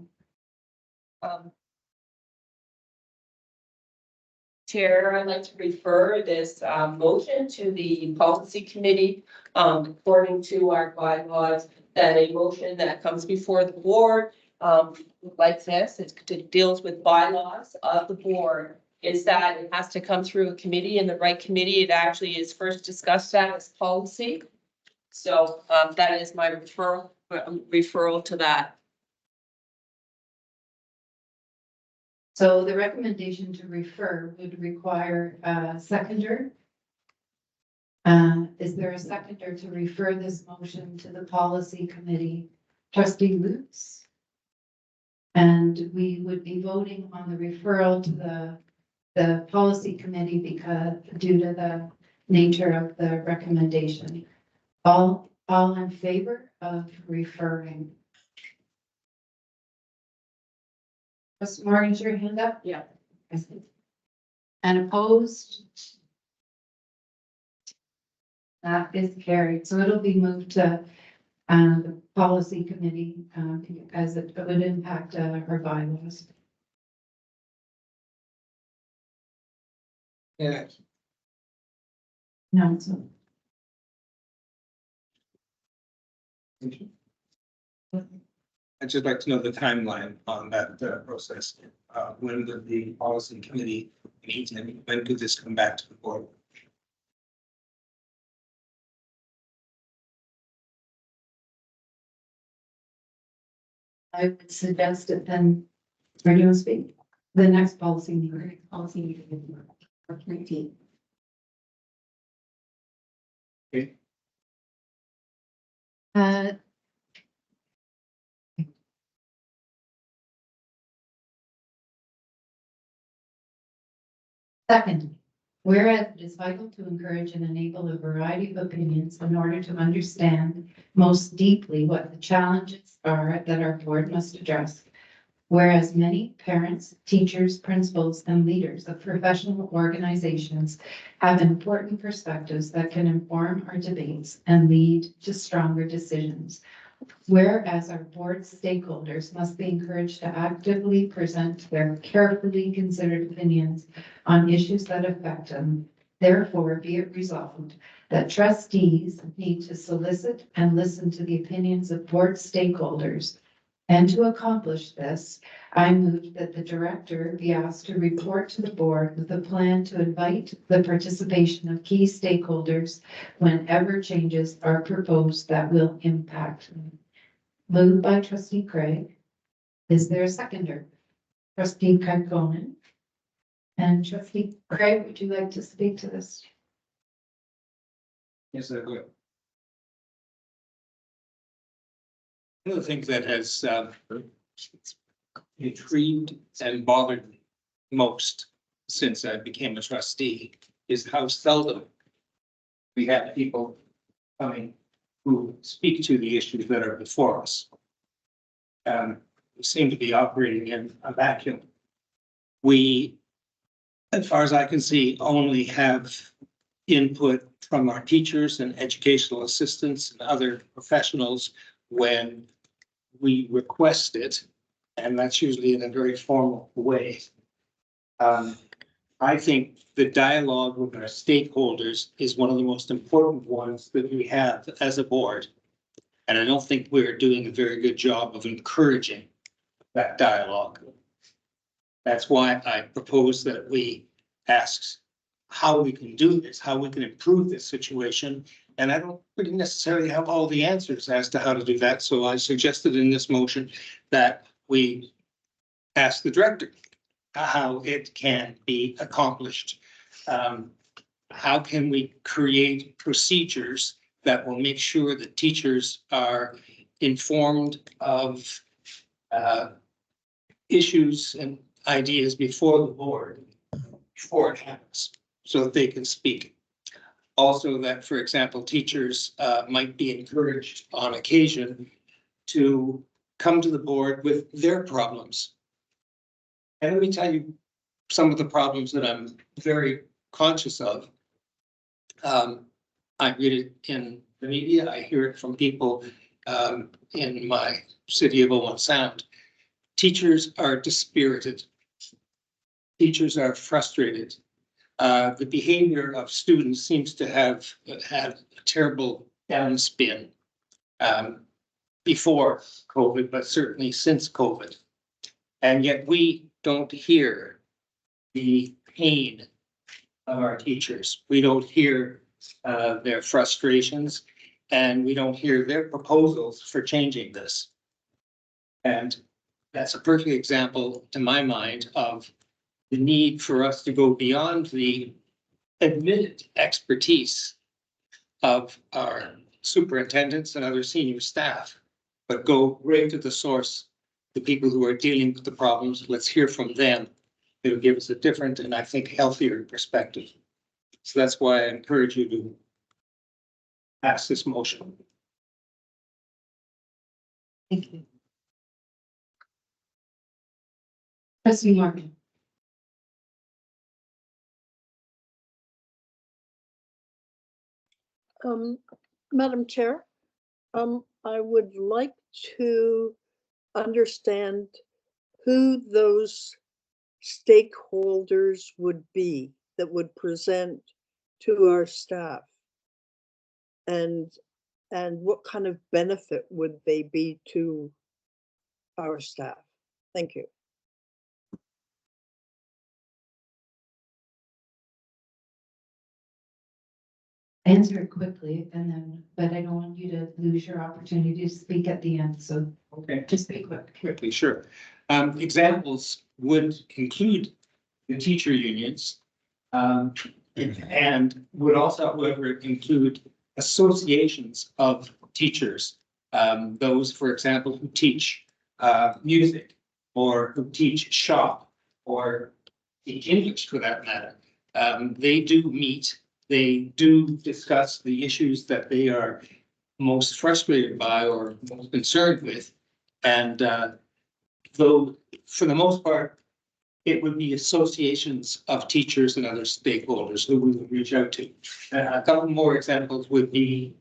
Chair, I'd like to refer this motion to the policy committee. According to our bylaws, that a motion that comes before the board like this, it deals with bylaws of the board, is that it has to come through a committee, and the right committee, it actually is first discussed as policy. So that is my referral to that. So the recommendation to refer would require a seconder. Is there a seconder to refer this motion to the policy committee? Trustee Lutz? And we would be voting on the referral to the policy committee because due to the nature of the recommendation. All in favor of referring? Trustee Morgan, is your hand up? Yeah. And opposed? That is carried. So it'll be moved to the policy committee as it would impact our bylaws. Yeah. No, so I'd just like to know the timeline on that process. When would the policy committee meet and when could this come back to the board? I would suggest it then, where do you want to speak? The next policy meeting. Policy meeting. Or 19. Okay. Second, whereas it is vital to encourage and enable a variety of opinions in order to understand most deeply what the challenges are that our board must address. Whereas many parents, teachers, principals, and leaders of professional organizations have important perspectives that can inform our debates and lead to stronger decisions. Whereas our board stakeholders must be encouraged to actively present their carefully considered opinions on issues that affect them. Therefore, be it resolved that trustees need to solicit and listen to the opinions of board stakeholders. And to accomplish this, I move that the director be asked to report to the board with a plan to invite the participation of key stakeholders whenever changes are proposed that will impact them. Moved by trustee Craig. Is there a seconder? Trustee Kaikkonen. And trustee Craig, would you like to speak to this? Yes, I would. One of the things that has intrigued and bothered me most since I became a trustee is how seldom we have people coming who speak to the issues that are before us. We seem to be operating in a vacuum. We, as far as I can see, only have input from our teachers and educational assistants and other professionals when we request it, and that's usually in a very formal way. I think the dialogue with our stakeholders is one of the most important ones that we have as a board. And I don't think we're doing a very good job of encouraging that dialogue. That's why I propose that we ask how we can do this, how we can improve this situation. And I don't really necessarily have all the answers as to how to do that. So I suggested in this motion that we ask the director how it can be accomplished. How can we create procedures that will make sure that teachers are informed of issues and ideas before the board, before it happens, so that they can speak. Also that, for example, teachers might be encouraged on occasion to come to the board with their problems. And let me tell you some of the problems that I'm very conscious of. I read it in the media, I hear it from people in my city of Owen Sound. Teachers are dispirited. Teachers are frustrated. The behavior of students seems to have had a terrible downspin before COVID, but certainly since COVID. And yet we don't hear the pain of our teachers. We don't hear their frustrations, and we don't hear their proposals for changing this. And that's a perfect example, to my mind, of the need for us to go beyond the admitted expertise of our superintendents and other senior staff, but go right to the source, the people who are dealing with the problems. Let's hear from them. It'll give us a different and I think healthier perspective. So that's why I encourage you to pass this motion. Thank you. Trustee Martin. Madam Chair, I would like to understand who those stakeholders would be that would present to our staff, and what kind of benefit would they be to our staff? Thank you. Answer it quickly and then, but I don't want you to lose your opportunity to speak at the end, so Okay. just be quick. Quickly, sure. Examples would include the teacher unions, and would also, however, include associations of teachers. Those, for example, who teach music, or who teach shop, or teach English for that matter. They do meet, they do discuss the issues that they are most frustrated by or most concerned with. And though for the most part, it would be associations of teachers and other stakeholders who we would reach out to. A couple more examples would be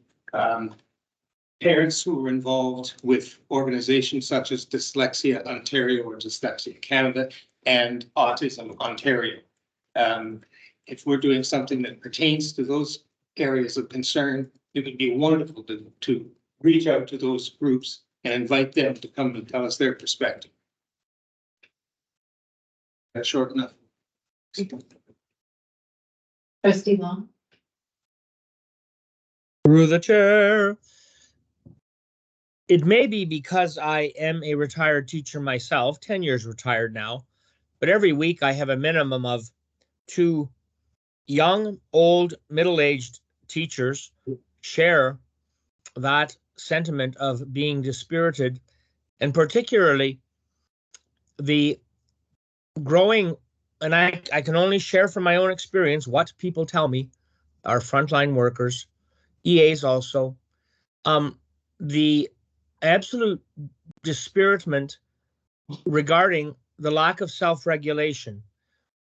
parents who are involved with organizations such as Dyslexia Ontario or Dyslexia Canada and Autism Ontario. If we're doing something that pertains to those areas of concern, it would be wonderful to reach out to those groups and invite them to come and tell us their perspective. That's short enough. Trustee Long. Through the chair. It may be because I am a retired teacher myself, 10 years retired now, but every week I have a minimum of 2 young, old, middle-aged teachers share that sentiment of being dispirited, and particularly the growing, and I can only share from my own experience what people tell me, our frontline workers, EAs also, the absolute dispiritment regarding the lack of self-regulation.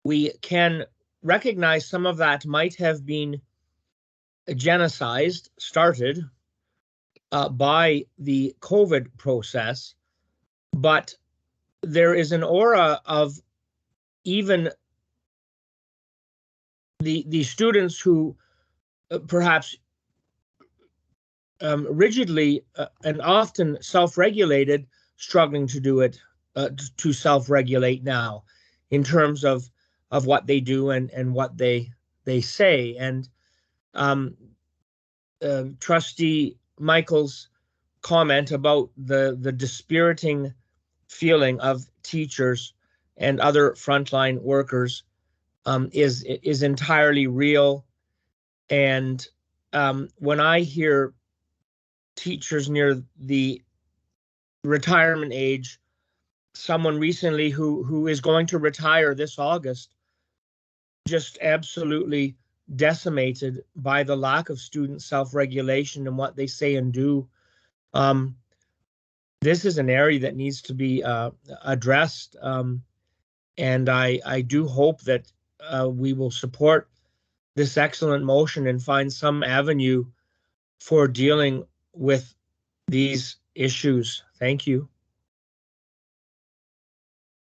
We can recognize some of that might have been genicized, started by the COVID process, but there is an aura of even the students who perhaps rigidly and often self-regulated, struggling to do it, to self-regulate now in terms of what they do and what they say. And Trustee Michael's comment about the dispiriting feeling of teachers and other frontline workers is entirely real. And when I hear teachers near the retirement age, someone recently who is going to retire this August, just absolutely decimated by the lack of student self-regulation and what they say and do. This is an area that needs to be addressed. And I do hope that we will support this excellent motion and find some avenue for dealing with these issues. Thank you.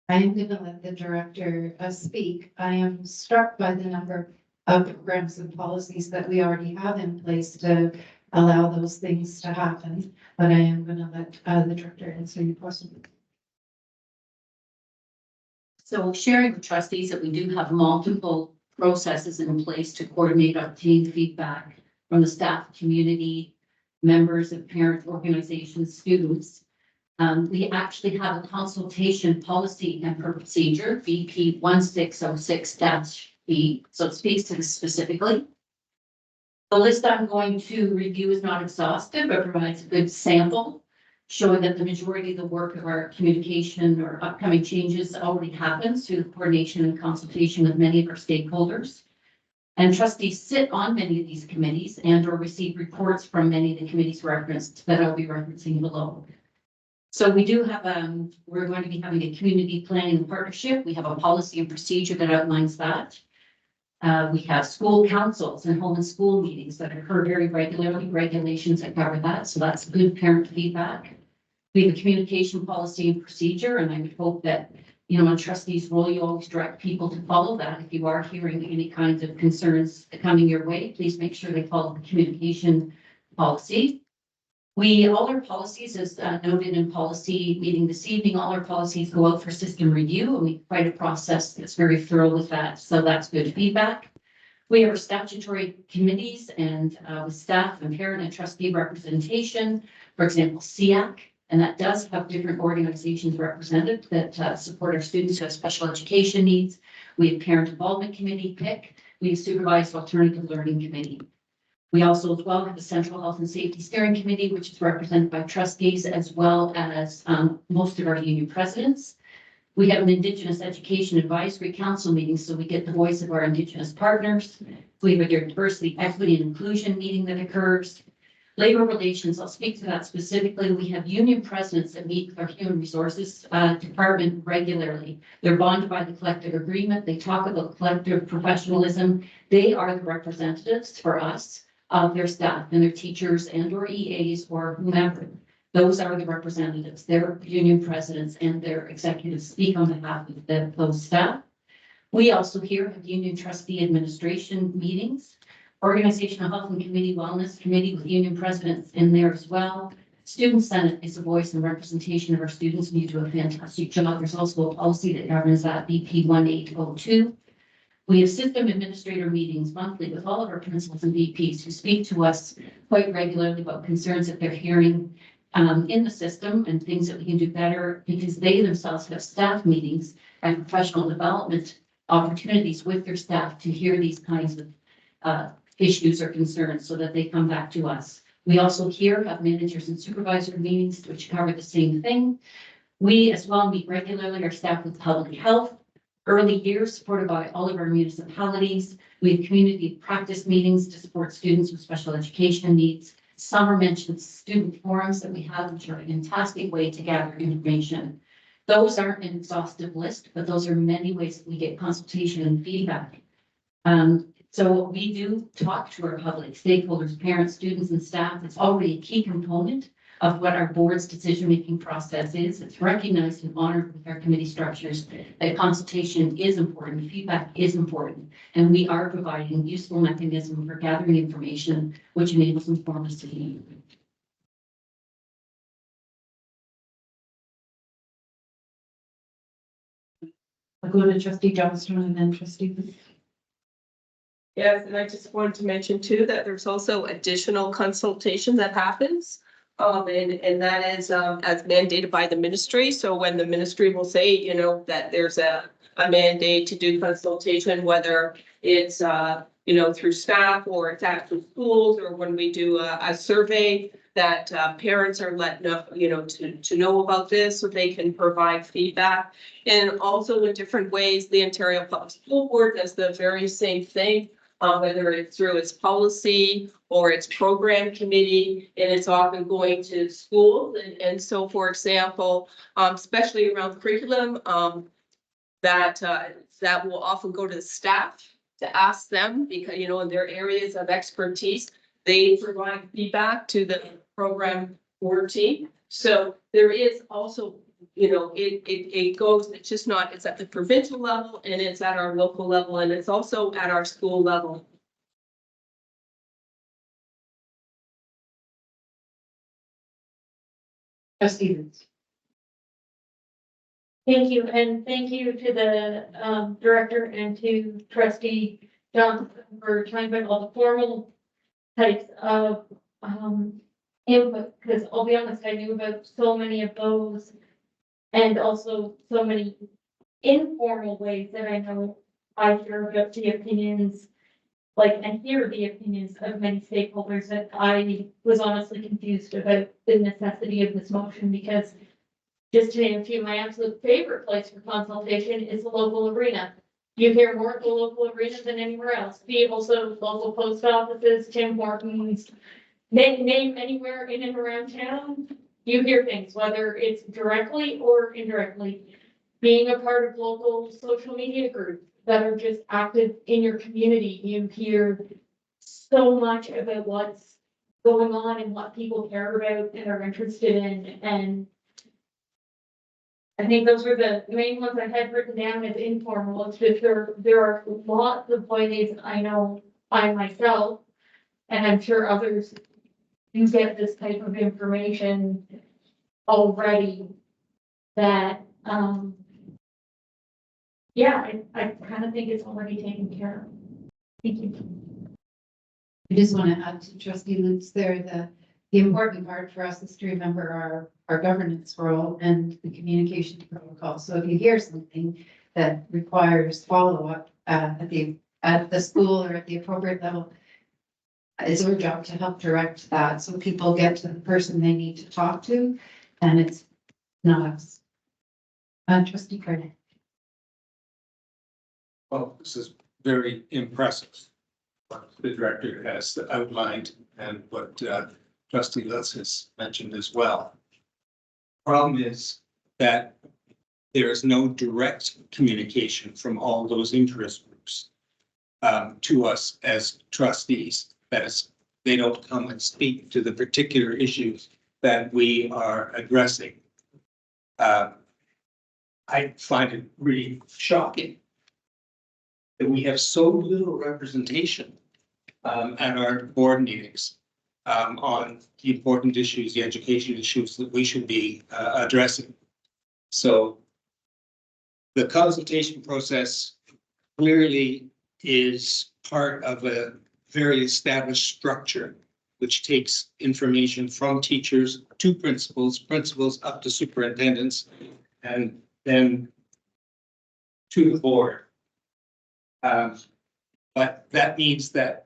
I am going to let the director speak. I am struck by the number of programs and policies that we already have in place to allow those things to happen. But I am going to let the director answer your question. So sharing with trustees that we do have multiple processes in place to coordinate, obtain feedback from the staff, community, members of parent organizations, students. We actually have a consultation policy and procedure, BP 1606-B, so it speaks to this specifically. The list I'm going to review is not exhaustive, but provides a good sample, showing that the majority of the work of our communication or upcoming changes already happens through the coordination and consultation with many of our stakeholders. And trustees sit on many of these committees and or receive reports from many of the committees referenced that I'll be referencing below. So we do have, we're going to be having a community planning partnership. We have a policy and procedure that outlines that. We have school councils and home and school meetings that occur very regularly, regulations that cover that. So that's good parent feedback. We have a communication policy and procedure, and I would hope that, you know, on trustees' role, you always direct people to follow that. If you are hearing any kinds of concerns coming your way, please make sure they follow the communication policy. All our policies, as noted in policy meeting this evening, all our policies go out for system review, and we write a process that's very thorough with that. So that's good feedback. We have our statutory committees and with staff and parent and trustee representation, for example, SEAC, and that does have different organizations represented that support our students who have special education needs. We have Parent Involvement Committee, PIC. We have Supervised Alternative Learning Committee. We also as well have the Central Health and Safety Steering Committee, which is represented by trustees as well as most of our union presidents. We have an Indigenous Education Advisory Council meeting, so we get the voice of our Indigenous partners. We have a diversity, equity, and inclusion meeting that occurs. Labor relations, I'll speak to that specifically. We have union presidents that meet with our human resources department regularly. They're bonded by the collective agreement. They talk about collective professionalism. They are the representatives for us of their staff and their teachers and or EAs or whomever. Those are the representatives. Their union presidents and their executives speak on behalf of those staff. We also here have union trustee administration meetings, organizational health and committee wellness committee with union presidents in there as well. Student Senate is a voice and representation of our students, and you do a fantastic job. There's also a policy that governs that, BP 1802. We have system administrator meetings monthly with all of our principals and VPs who speak to us quite regularly about concerns that they're hearing in the system and things that we can do better, because they themselves have staff meetings and professional development opportunities with their staff to hear these kinds of issues or concerns so that they come back to us. We also here have managers and supervisor meetings which cover the same thing. We as well meet regularly, our staff with public health, early years supported by all of our municipalities. We have community practice meetings to support students with special education needs. Summer mentioned student forums that we have, which are a fantastic way to gather information. Those aren't an exhaustive list, but those are many ways that we get consultation and feedback. So we do talk to our public stakeholders, parents, students, and staff. It's already a key component of what our board's decision-making process is. It's recognized and honored with our committee structures that consultation is important, feedback is important, and we are providing useful mechanism for gathering information, which enables informed decision. I'll go to trustee Johnston and then trustee. Yes, and I just wanted to mention too, that there's also additional consultation that happens And that is, as mandated by the ministry. So when the ministry will say, you know, that there's a mandate to do consultation, whether it's, you know, through staff or it's actual schools, or when we do a survey that parents are letting up, you know, to know about this so they can provide feedback. And also in different ways, the Ontario Public School Board does the very same thing, whether it's through its policy or its program committee, and it's often going to schools. And so, for example, especially around curriculum, that will often go to the staff to ask them, because, you know, in their areas of expertise, they provide feedback to the program board team. So there is also, you know, it goes, it's just not, it's at the provincial level and it's at our local level and it's also at our school level. Trustee Lutz. Thank you, and thank you to the director and to trustee Johnson for trying to put all the formal types of input, because I'll be honest, I knew about so many of those. And also so many informal ways that I know I hear about the opinions, like, and hear the opinions of many stakeholders, that I was honestly confused about the necessity of this motion, because just to name a few, my absolute favorite place for consultation is the local arena. You hear more at the local arena than anywhere else. Be also local post offices, Tim Hortons, name anywhere in and around town. You hear things, whether it's directly or indirectly. Being a part of local social media groups that are just active in your community, you hear so much about what's going on and what people care about and are interested in. And I think those were the main ones I had written down as informal. It's just there are lots of ways I know I myself, and I'm sure others do get this type of information already, that yeah, I kind of think it's already taken care of. Thank you. I just want to add to trustee Lutz there, the important part for us is to remember our governance role and the communication protocol. So if you hear something that requires follow-up at the school or at the appropriate level, it's our job to help direct that so people get to the person they need to talk to, and it's not us. Trustee Cardin. Well, this is very impressive, what the director has outlined and what trustee Lutz has mentioned as well. Problem is that there is no direct communication from all those interest groups to us as trustees. That is, they don't come and speak to the particular issues that we are addressing. I find it really shocking that we have so little representation at our board meetings on the important issues, the education issues that we should be addressing. So the consultation process clearly is part of a very established structure, which takes information from teachers to principals, principals up to superintendents, and then to the board. But that means that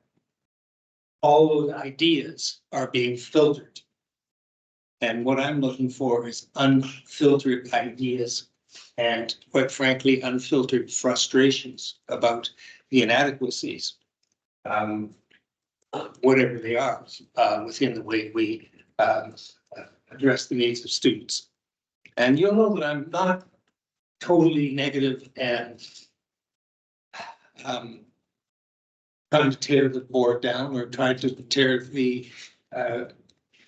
all those ideas are being filtered. And what I'm looking for is unfiltered ideas and, quite frankly, unfiltered frustrations about the inadequacies, whatever they are, within the way we address the needs of students. And you'll know that I'm not totally negative and trying to tear the board down or trying to tear the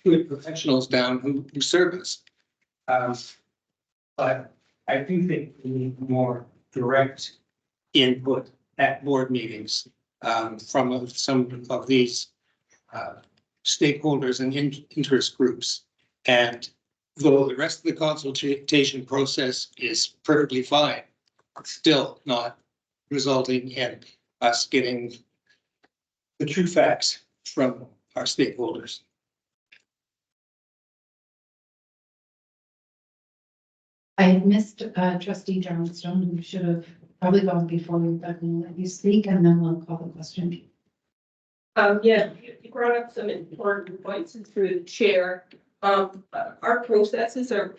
good professionals down who serve us. But I do think we need more direct input at board meetings from some of these stakeholders and interest groups. And though the rest of the consultation process is perfectly fine, it's still not resulting in us getting the true facts from our stakeholders. I had missed trustee Johnstone, who should have probably gone before me, but we'll let you speak and then we'll call the question. Yeah, you brought up some important points through the chair. Our processes are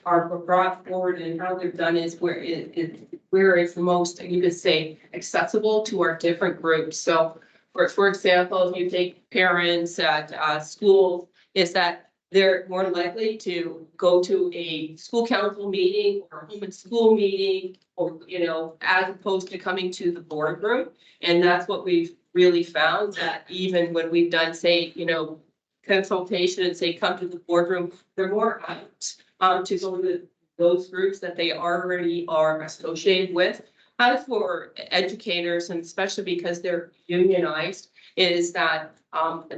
brought forward and how they're done is where it's the most, you could say, accessible to our different groups. So for example, if you take parents at school, is that they're more likely to go to a school council meeting or a home and school meeting, or, as opposed to coming to the boardroom. And that's what we've really found, that even when we've done, say, consultation and say, come to the boardroom, they're more apt to go to those groups that they already are associated with. As for educators, and especially because they're unionized, is that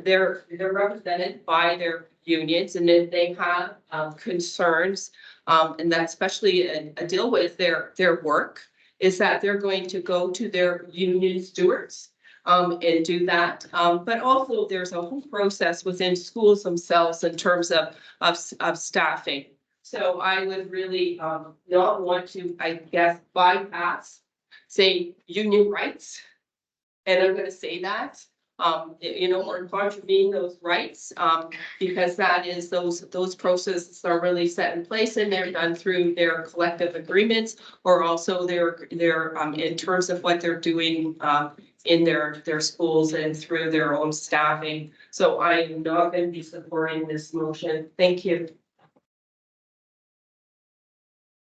they're represented by their unions, and if they have concerns, and that especially deal with their work, is that they're going to go to their union stewards and do that. But also there's a whole process within schools themselves in terms of staffing. So I would really not want to, I guess, bypass, say, union rights. And I'm gonna say that, or contravene those rights, because that is, those processes are really set in place and they're done through their collective agreements, or also their in terms of what they're doing in their schools and through their own staffing. So I am not going to be supporting this motion. Thank you.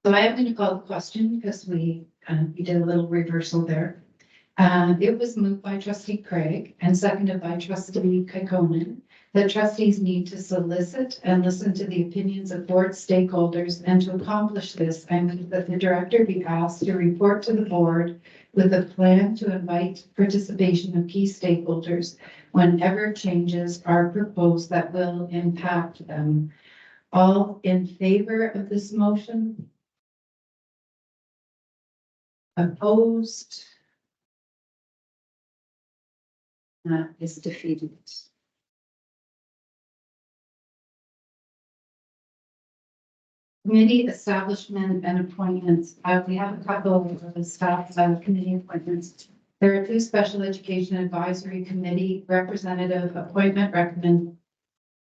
So I am going to call the question because we did a little reversal there. It was moved by trustee Craig and seconded by trustee Kikonen that trustees need to solicit and listen to the opinions of board stakeholders, and to accomplish this, I move that the director be asked to report to the board with a plan to invite participation of key stakeholders whenever changes are proposed that will impact them. All in favor of this motion? Opposed? That is defeated. Committee establishment and appointments. We have a couple of staff committee appointments. There are two special education advisory committee representative appointment recommend.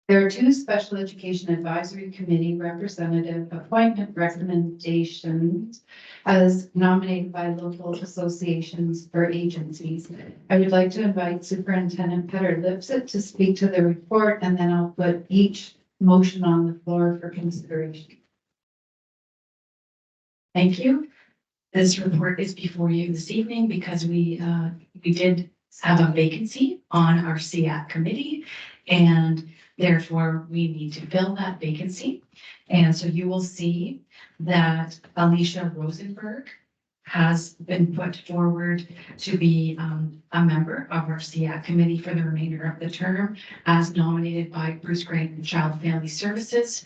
There are two special education advisory committee representative appointment recommendations as nominated by local associations or agencies. I would like to invite Superintendent Peter Lipset to speak to the report, and then I'll put each motion on the floor for consideration. Thank you. This report is before you this evening because we did have a vacancy on our CAC committee, and therefore we need to fill that vacancy. And so you will see that Alicia Rosenberg has been put forward to be a member of our CAC committee for the remainder of the term, as nominated by Bruce Gray and Child Family Services.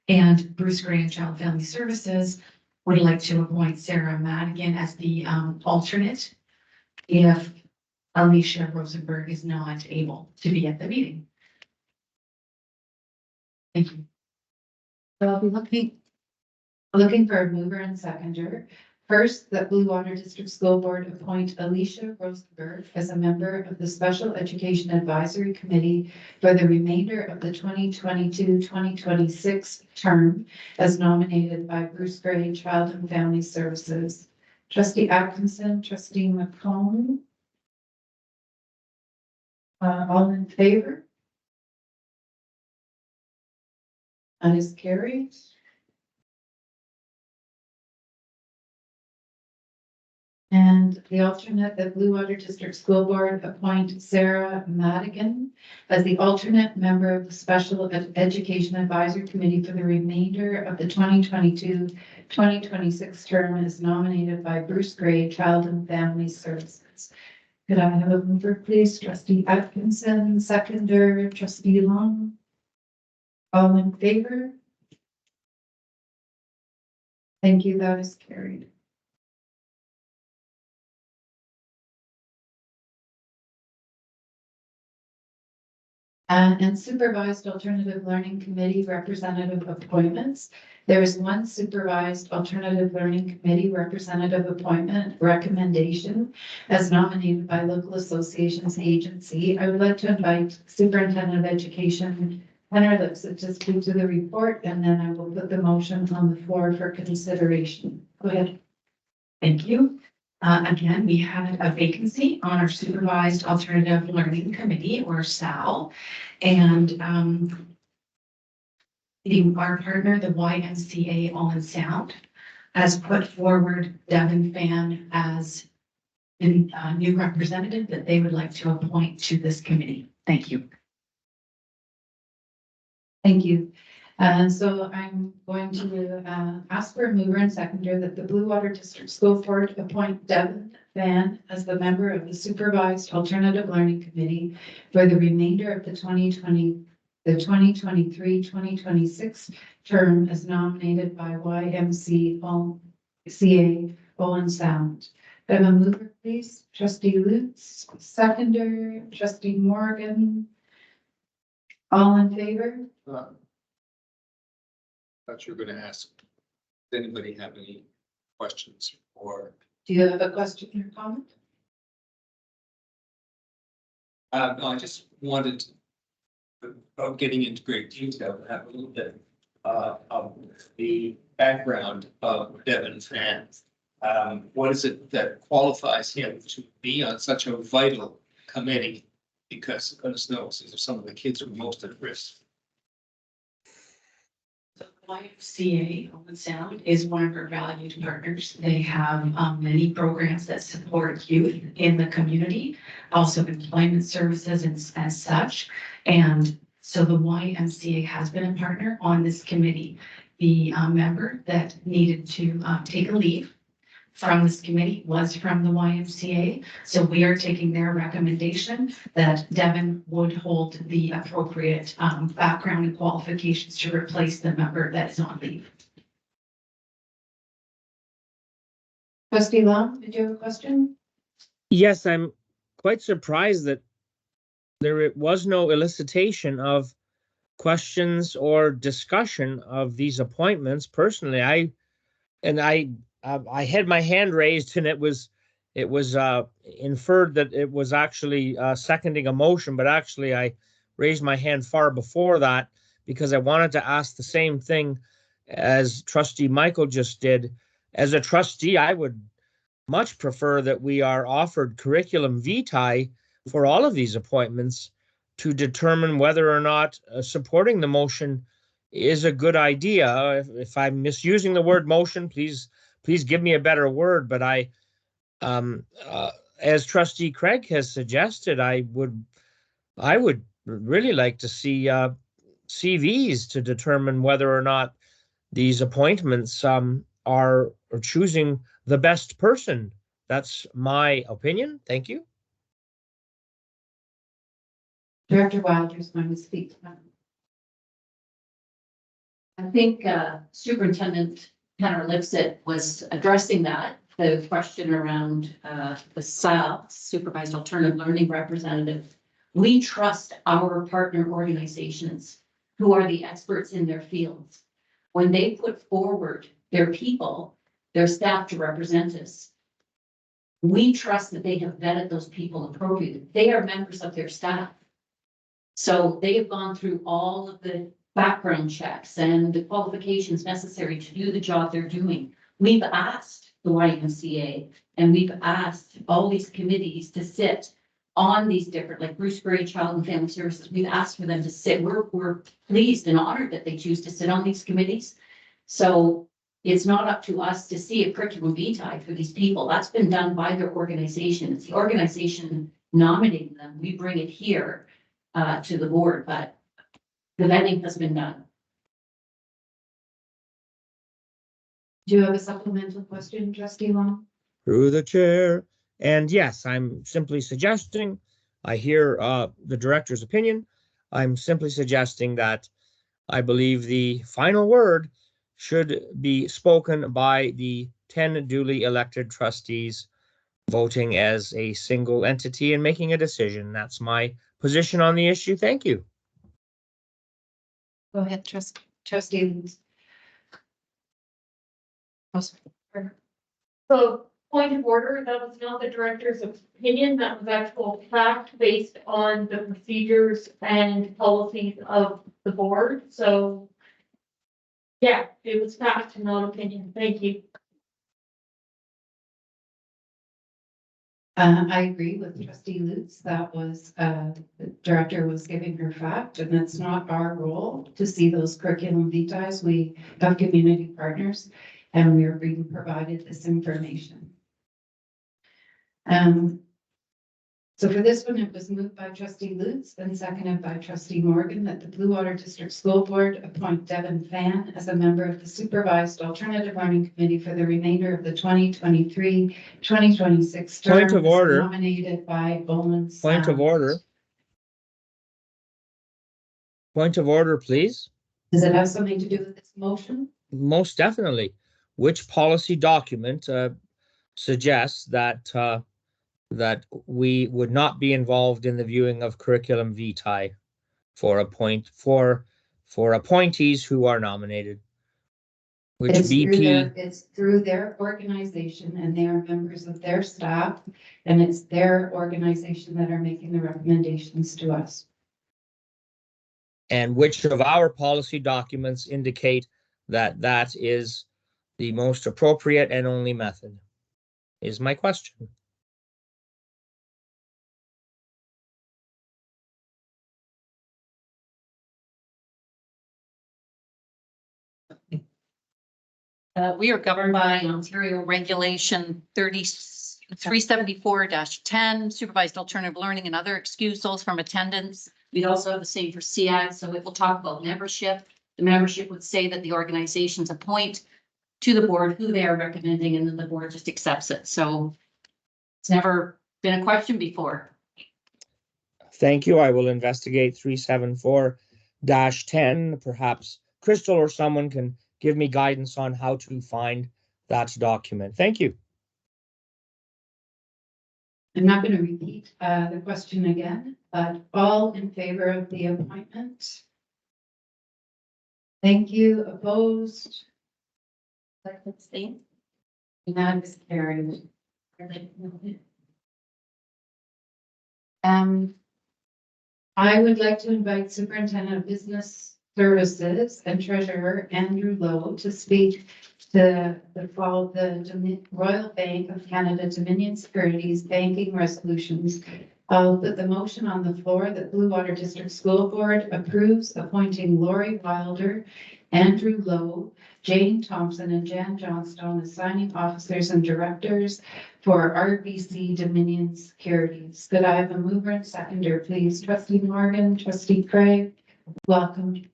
And Bruce Gray and Child Family Services would like to appoint Sarah Madigan as the alternate if Alicia Rosenberg is not able to be at the meeting. Thank you. So I'll be looking for a mover and seconder. First, that Blue Water District School Board appoint Alicia Rosenberg as a member of the Special Education Advisory Committee for the remainder of the 2022-2026 term, as nominated by Bruce Gray, Child and Family Services. Trustee Atkinson, trustee McComb. All in favor? That is carried. And the alternate, the Blue Water District School Board appoint Sarah Madigan as the alternate member of the Special Education Advisory Committee for the remainder of the 2022-2026 term, as nominated by Bruce Gray, Child and Family Services. Could I have a mover, please? Trustee Atkinson, seconder, trustee Long. All in favor? Thank you, that is carried. And supervised alternative learning committee representative appointments. There is one supervised alternative learning committee representative appointment recommendation as nominated by local associations agency. I would like to invite Superintendent of Education Henry Lipset to speak to the report, and then I will put the motion on the floor for consideration. Go ahead. Thank you. Again, we had a vacancy on our Supervised Alternative Learning Committee, or SAL. And our partner, the YMCA All in Sound, has put forward Devin Fan as a new representative that they would like to appoint to this committee. Thank you. Thank you. So I'm going to ask for a mover and seconder that the Blue Water District School Board appoint Devin Van as the member of the Supervised Alternative Learning Committee for the remainder of the 2023-2026 term as nominated by YMCA Owen Sound. I have a mover, please. Trustee Lutz, seconder, Trustee Morgan. All in favor? Thought you were gonna ask, does anybody have any questions or? Do you have a question or comment? No, I just wanted, without getting into great detail, to have a little bit of the background of Devin Fan. What is it that qualifies him to be on such a vital committee? Because goodness knows, these are some of the kids who are most at risk. YMCA Owen Sound is one of our valued partners. They have many programs that support youth in the community, also employment services and as such. And so the YMCA has been a partner on this committee. The member that needed to take a leave from this committee was from the YMCA. So we are taking their recommendation that Devin would hold the appropriate background and qualifications to replace the member that is on leave. Trustee Long, did you have a question? Yes, I'm quite surprised that there was no elicitation of questions or discussion of these appointments. Personally, I had my hand raised and it was inferred that it was actually seconding a motion, but actually I raised my hand far before that because I wanted to ask the same thing as Trustee Michael just did. As a trustee, I would much prefer that we are offered curriculum vitae for all of these appointments to determine whether or not supporting the motion is a good idea. If I'm misusing the word motion, please give me a better word. But as Trustee Craig has suggested, I would really like to see CVs to determine whether or not these appointments are choosing the best person. That's my opinion. Thank you. Director Wilder is going to speak to that. I think Superintendent Henry Lipset was addressing that, the question around the SAL, Supervised Alternative Learning Representative. We trust our partner organizations who are the experts in their fields. When they put forward their people, their staff to represent us, we trust that they have vetted those people appropriately. They are members of their staff. So they have gone through all of the background checks and the qualifications necessary to do the job they're doing. We've asked the YMCA and we've asked all these committees to sit on these different, like Bruce Gray Child and Family Services. We've asked for them to sit. We're pleased and honored that they choose to sit on these committees. So it's not up to us to see a curriculum vitae for these people. That's been done by their organization. It's the organization nominating them. We bring it here to the board, but the vetting has been done. Do you have a supplemental question, Trustee Long? Through the chair. And yes, I'm simply suggesting, I hear the director's opinion. I'm simply suggesting that I believe the final word should be spoken by the 10 duly elected trustees voting as a single entity and making a decision. That's my position on the issue. Thank you. Go ahead, Trustee So, point of order, that was not the director's opinion, that was actual fact based on the procedures and policies of the board, so. Yeah, it was fact, not opinion, thank you. I agree with trustee Lutz. That was, the director was giving her fact, and that's not our role to see those curriculum vitae. We have community partners and we are being provided this information. So for this one, it was moved by trustee Lutz and seconded by trustee Morgan that the Blue Water District School Board appoint Devin Fan as a member of the supervised alternative learning committee for the remainder of the 2023-2026 term. Point of order. Nominated by Bowman. Point of order. Point of order, please. Does it have something to do with this motion? Most definitely. Which policy document suggests that that we would not be involved in the viewing of curriculum vitae for appointees who are nominated? Which BP? It's through their organization and they are members of their staff, and it's their organization that are making the recommendations to us. And which of our policy documents indicate that that is the most appropriate and only method, is my question. We are governed by Ontario Regulation 374-10, supervised alternative learning and other excusals from attendance. We'd also have the same for CI, so it will talk about membership. The membership would say that the organizations appoint to the board who they are recommending, and then the board just accepts it. So it's never been a question before. Thank you. I will investigate 374-10. Perhaps Crystal or someone can give me guidance on how to find that document. Thank you. I'm not going to repeat the question again, but all in favor of the appointment? Thank you. Opposed? Abstain. That is carried. I would like to invite Superintendent of Business Services and Treasurer Andrew Lowe to speak to the Royal Bank of Canada Dominion Securities Banking Resolutions. I'll put the motion on the floor that Blue Water District School Board approves appointing Lori Wilder, Andrew Lowe, Jane Thompson, and Jan Johnstone as signing officers and directors for RBC Dominion Securities. Could I have a mover and seconder, please? Trustee Morgan, trustee Craig, welcome.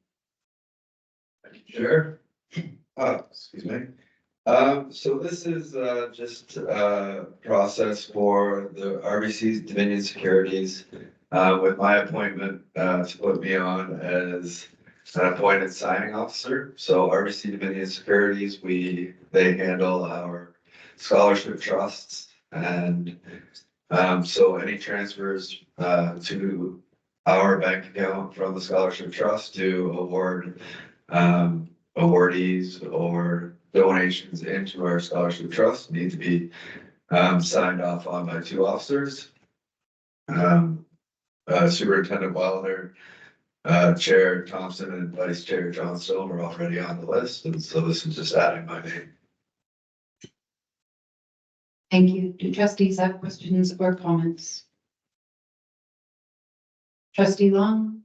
Sure. Excuse me. So this is just a process for the RBC Dominion Securities with my appointment to put me on as an appointed signing officer. So RBC Dominion Securities, they handle our scholarship trusts, and so any transfers to our bank account from the scholarship trust to award awardees or donations into our scholarship trust need to be signed off on by two officers. Superintendent Wilder, Chair Thompson, and Vice Chair Johnstone are already on the list, and so this is just adding my name. Thank you. Do trustees have questions or comments? Trustee Long?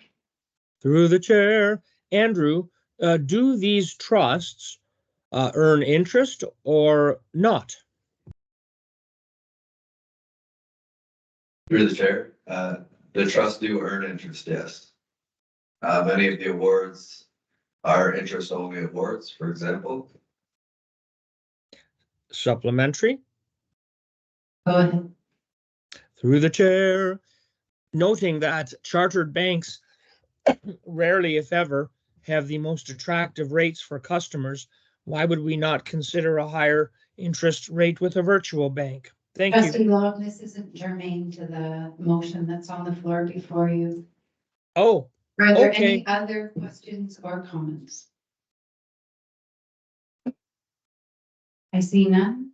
Through the chair, Andrew, do these trusts earn interest or not? Through the chair, the trusts do earn interest, yes. Many of the awards are interest-only awards, for example. Supplementary? Go ahead. Through the chair, noting that chartered banks rarely, if ever, have the most attractive rates for customers, why would we not consider a higher interest rate with a virtual bank? Thank you. Trustee Long, this isn't germane to the motion that's on the floor before you. Oh, Are there Okay. any other questions or comments? I see none.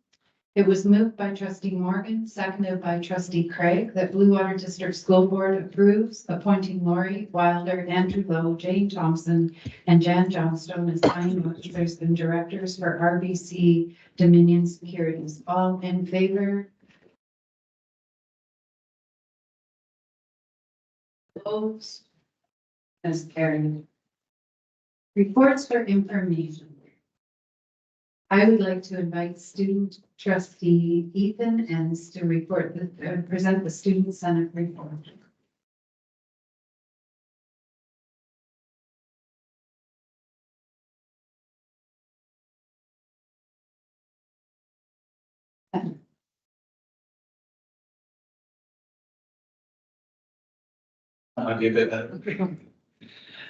It was moved by trustee Morgan, seconded by trustee Craig, that Blue Water District School Board approves appointing Lori Wilder, Andrew Lowe, Jane Thompson, and Jan Johnstone as planning officers and directors for RBC Dominion Securities. All in favor? Opposed? As carried. Reports for information. I would like to invite student trustee Ethan Enns to present the student senate report. Might be a bit better.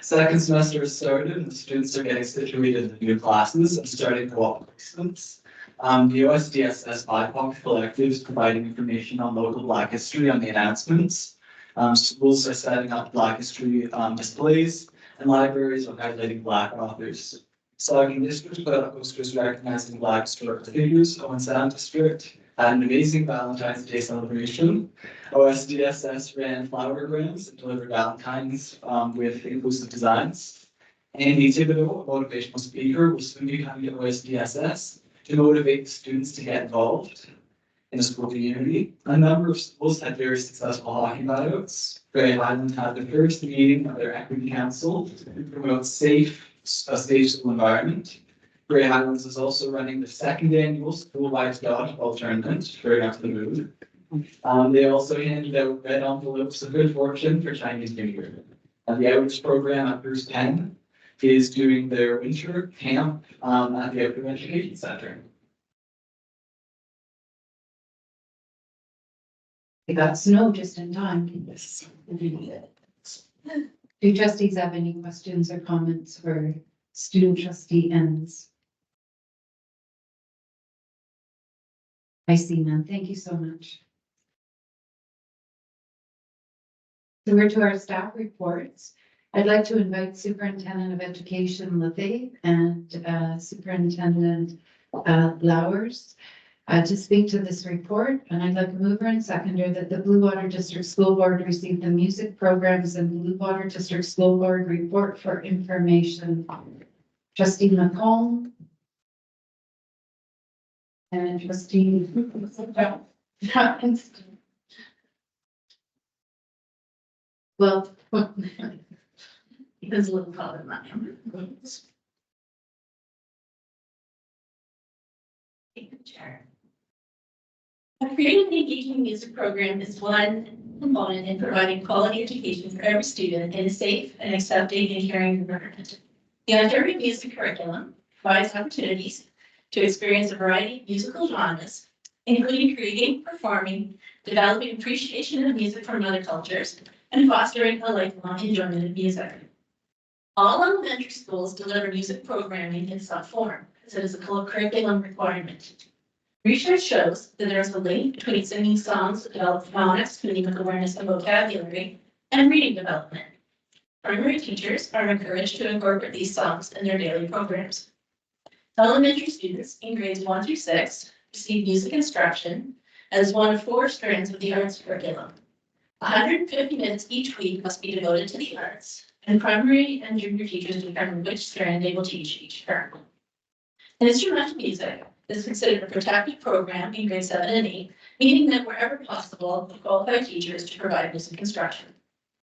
Second semester has started and the students are getting situated in new classes and starting co-op placements. The OSDSS BIPOC Collective is providing information on local Black history on the announcements. Schools are setting up Black history displays and libraries are highlighting Black authors. Saugeen District put up posters recognizing Black historical figures. Owen Sound District had an amazing Valentine's Day celebration. OSDSS ran flowergrams and delivered Valentines with inclusive designs. Andy Thibodeau, a motivational speaker, will soon be coming to OSDSS to motivate students to get involved in the school community. A number of schools had very successful hockey buyouts. Grey Highland had the first meeting of their equity council to promote a safe school environment. Grey Highlands is also running the second annual school-wide dodgeball tournament, very much the mood. They also handed out red envelopes of good fortune for Chinese New Year. The outreach program at Bruce Penn is doing their winter camp at the Outdoor Education Center. They got snow just in time. Do trustees have any questions or comments for student trustee Enns? I see none. Thank you so much. So we're to our staff reports. I'd like to invite Superintendent of Education Lefebvre and Superintendent Lowers to speak to this report. And I'd like a mover and seconder that the Blue Water District School Board receive the music programs and Blue Water District School Board report for information. Trustee McComb. And trustee. Well, It was a little taller than I am. Take the chair. A creative and engaging music program is one component in providing quality education for every student in a safe and accepting and caring environment. The Ontario Music Curriculum provides opportunities to experience a variety of musical genres, including creating, performing, developing appreciation of music from other cultures, and fostering a lifelong enjoyment of music. All elementary schools deliver music programming in some form, as it is a curriculum requirement. Research shows that there is a link between singing songs that develop phonics, phonemic awareness, and vocabulary, and reading development. Primary teachers are encouraged to incorporate these songs in their daily programs. Elementary students in grades 1 through 6 receive music instruction as one of 4 strands of the arts curriculum. 150 minutes each week must be devoted to the arts, and primary and junior teachers determine which strand they will teach each term. Instrumental music is considered a protected program in grades 7 and 8, meaning that wherever possible, the qualified teacher is to provide music instruction.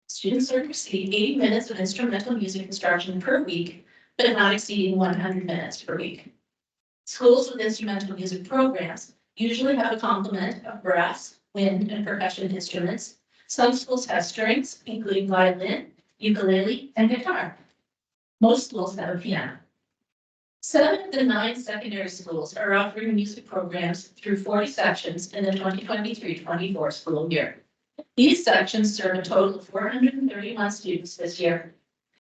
Students are to receive 80 minutes of instrumental music instruction per week, but not exceeding 100 minutes per week. Schools with instrumental music programs usually have a complement of brass, wind, and percussion instruments. Some schools have strings, including violin, ukulele, and guitar. Most schools have a piano. 7 of the 9 secondary schools are offering music programs through 40 sections in the 2023-24 school year. These sections serve a total of 431 students this year.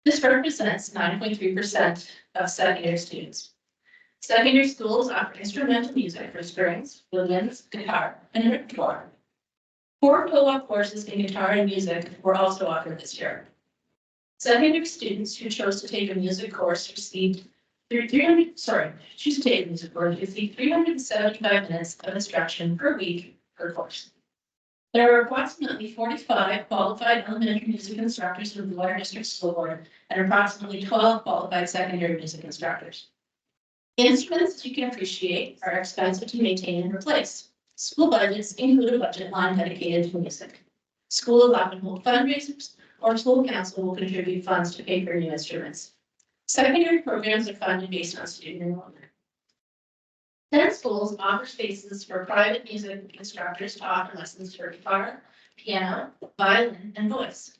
This represents 9.3% of secondary students. Secondary schools offer instrumental music for strings, violins, guitar, and repertoire. 4 co-op courses in guitar and music were also offered this year. Secondary students who chose to take a music course received choose to take a music course received 375 minutes of instruction per week per course. There are approximately 45 qualified elementary music instructors from the Water District School Board and approximately 12 qualified secondary music instructors. Instruments, as you can appreciate, are expensive to maintain and replace. School budgets include a budget line dedicated to music. School will often hold fundraisers, or school council will contribute funds to pay for new instruments. Secondary programs are funded based on student enrollment. 10 schools offer spaces for private music instructors to offer lessons for guitar, piano, violin, and voice.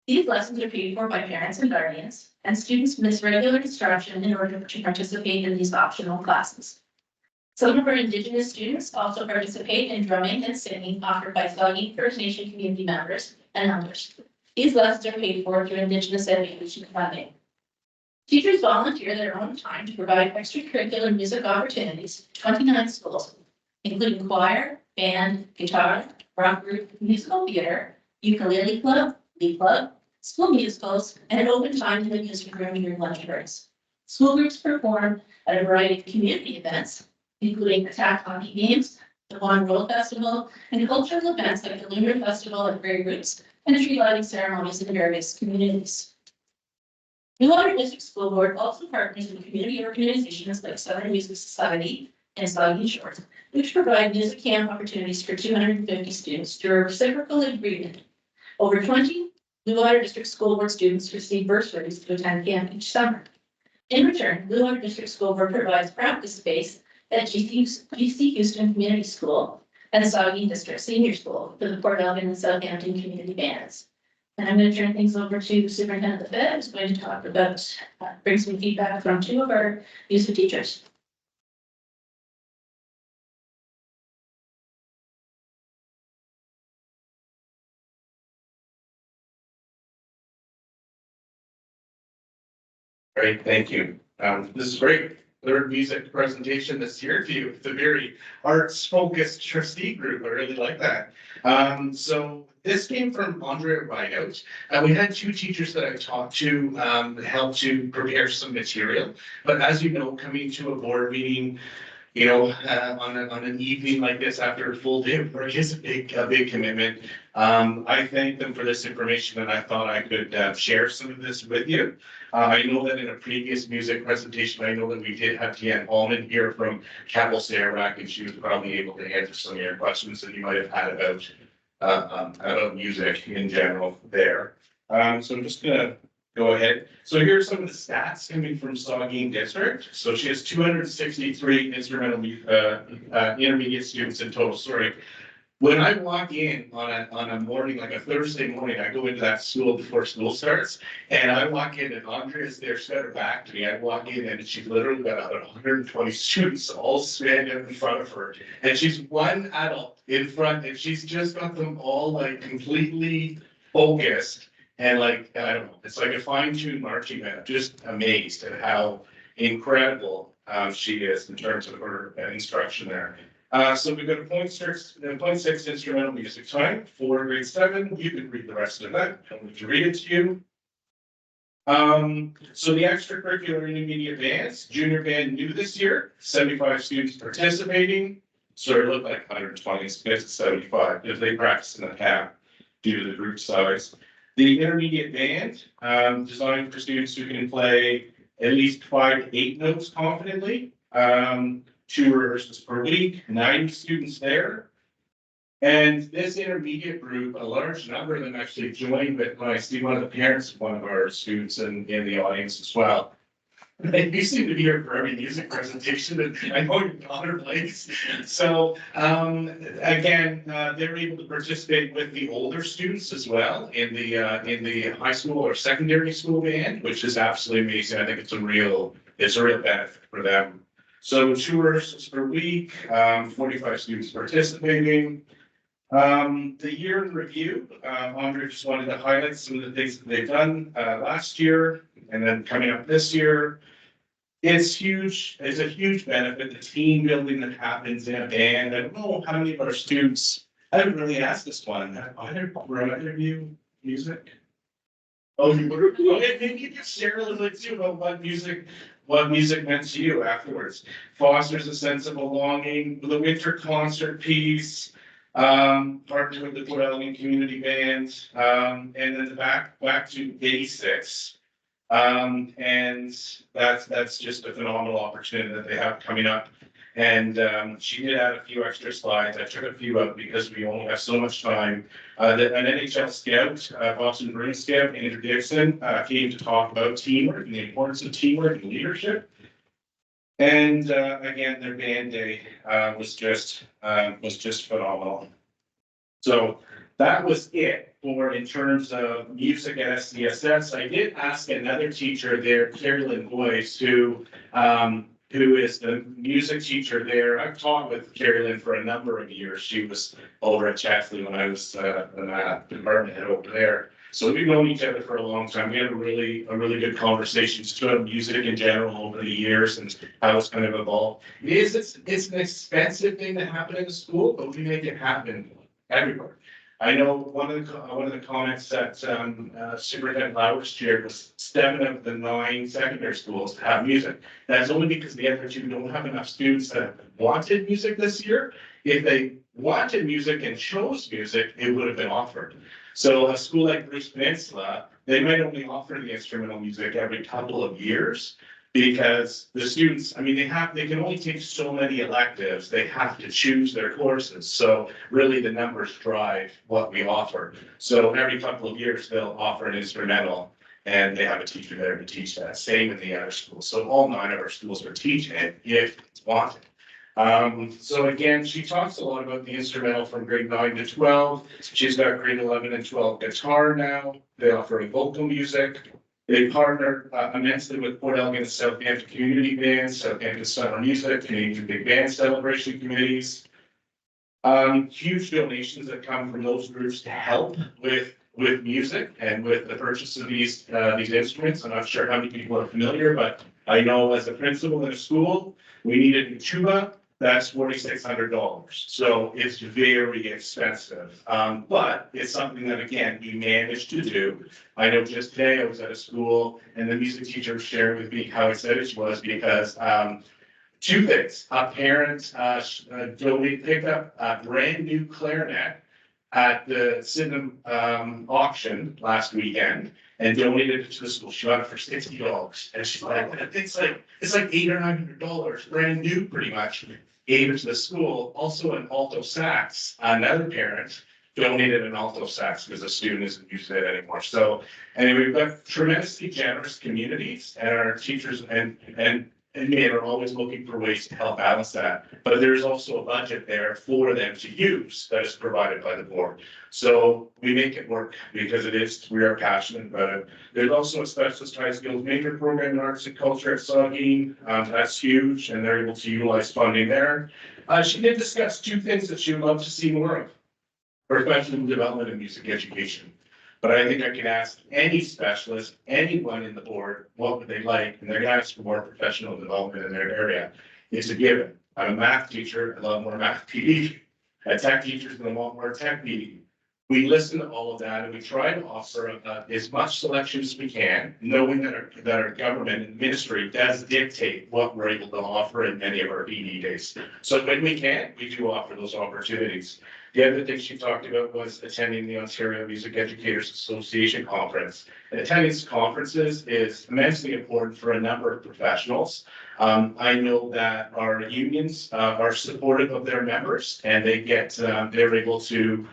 These lessons are paid for by parents and guardians, and students miss regular instruction in order to participate in these optional classes. Some of our Indigenous students also participate in drumming and singing offered by Saugeen First Nation community members and elders. These lessons are paid for through Indigenous education funding. Teachers volunteer their own time to provide extracurricular music opportunities to 29 schools, including choir, band, guitar, rock group, musical theater, ukulele club, league club, school musicals, and an open time in the music room during lunch breaks. School groups perform at a variety of community events, including attack hockey games, the One World Festival, and cultural events like the Lunar Festival at Prairie Roots and tree lighting ceremonies in various communities. The Water District School Board also partners with community organizations like Southern Music Society and Saugeen Shores, which provide music camp opportunities for 250 students through a reciprocal agreement. Over 20 Blue Water District School Board students receive bursaries to attend camp each summer. In return, Blue Water District School Board provides practice space at GC Houston Community School and the Saugeen District Senior School for the Port Elgin and Southampton community bands. And I'm going to turn things over to Superintendent Lefebvre, who's going to talk about, bring some feedback from two of our music teachers. Great, thank you. This is great. Third music presentation this year to you. It's a very arts-focused trustee group. I really like that. So this came from Andrea Rideout. We had two teachers that I talked to help to prepare some material. But as you know, coming to a board meeting, you know, on an evening like this after a full day of work is a big commitment. I thank them for this information and I thought I could share some of this with you. I know that in a previous music presentation, I know that we did have Deanne Allman here from Capital Saranac, and she was probably able to answer some of your questions that you might have had about music in general there. So I'm just gonna go ahead. So here's some of the stats coming from Saugeen District. So she has 263 instrumental intermediate students in total. Sorry. When I walk in on a morning, like a Thursday morning, I go into that school before school starts, and I walk in and Andrea's there, set her back to me. I walk in and she's literally got about 120 students all standing in front of her, and she's one adult in front, and she's just got them all like completely focused. And like, I don't know, it's like a fine-tuned marching band. I'm just amazed at how incredible she is in terms of her instruction there. So we've got a 0.6 instrumental music time for grade 7. You can read the rest of that. I'm going to read it to you. So the extracurricular intermediate bands, junior band new this year, 75 students participating. So it looked like 120, it's 75 if they practice in the camp due to the group size. The intermediate band, designed for students who can play at least 5 to 8 notes confidently. 2 rehearsals per week, 90 students there. And this intermediate group, a large number of them actually joined with, when I see one of the parents of one of our students in the audience as well. You seem to be here for every music presentation, and I know your daughter plays. So again, they're able to participate with the older students as well in the high school or secondary school band, which is absolutely amazing. I think it's a real benefit for them. So 2 rehearsals per week, 45 students participating. The year in review, Andre just wanted to highlight some of the things that they've done last year and then coming up this year. It's huge. It's a huge benefit. The team building that happens in a band. I don't know how many of our students, I haven't really asked this one. Were either of you music? Oh, you were, okay, maybe you could share a little bit too about what music meant to you afterwards. Fosters a sense of belonging, the winter concert piece, partnered with the Port Elgin Community Band, and then back to basics. And that's just a phenomenal opportunity that they have coming up. And she did add a few extra slides. I took a few up because we only have so much time. An NHL scout, Boston Bruins scout, Andrew Dixon, came to talk about teamwork and the importance of teamwork and leadership. And again, their band day was just phenomenal. So that was it for in terms of music at SDSS. I did ask another teacher there, Carrie Lynn Boyce, who is the music teacher there. I've taught with Carrie Lynn for a number of years. She was over at Chatsey when I was the department head over there. So we've known each other for a long time. We had a really good conversation just about music in general over the years and how it's kind of evolved. It's an expensive thing to happen in the school, but we make it happen everywhere. I know one of the comments that Superintendent Lauer shared was 7 of the 9 secondary schools have music. That's only because the other 2 don't have enough students that wanted music this year. If they wanted music and chose music, it would have been offered. So a school like Bruce Peninsula, they might only offer the instrumental music every couple of years. Because the students, I mean, they can only take so many electives, they have to choose their courses. So really the numbers drive what we offer. So every couple of years, they'll offer an instrumental and they have a teacher there to teach that. Same in the other schools. So all 9 of our schools are teaching it if it's wanted. So again, she talks a lot about the instrumental from grade 9 to 12. She's got grade 11 and 12 guitar now. They offer vocal music. They partner immensely with Port Elgin and Southampton Community Bands, Southampton Summer Music, Canadian Big Band Celebration Committees. Huge donations that come from those groups to help with music and with the purchase of these instruments. I'm not sure how many people are familiar, but I know as a principal in a school, we needed a new tuba. That's $4,600. So it's very expensive. But it's something that, again, we managed to do. I know just today I was at a school and the music teacher was sharing with me how excited she was because 2 things. A parent picked up a brand new clarinet at the Sydenham auction last weekend and donated it to the school. She bought it for $60. And she's like, it's like $800 or $900, brand new pretty much. Gave it to the school. Also an alto sax, another parent donated an alto sax because the student isn't using it anymore. So anyway, we've got tremendously generous communities and our teachers and are always looking for ways to help balance that. But there's also a budget there for them to use that is provided by the board. So we make it work because we are passionate about it. There's also a specialist high skills major program in arts and culture at Saugeen. That's huge and they're able to utilize funding there. She did discuss 2 things that she would love to see more of. Professional development and music education. But I think I can ask any specialist, anyone in the board, what would they like? And they're gonna ask for more professional development in their area. It's a given. I'm a math teacher, I love more math PD. A tech teacher's gonna want more tech PD. We listen to all of that and we try to offer as much selection as we can, knowing that our government and ministry does dictate what we're able to offer in many of our PD days. So when we can, we do offer those opportunities. The other thing she talked about was attending the Ontario Music Educators Association conference. And attending conferences is immensely important for a number of professionals. I know that our unions are supportive of their members and they're able to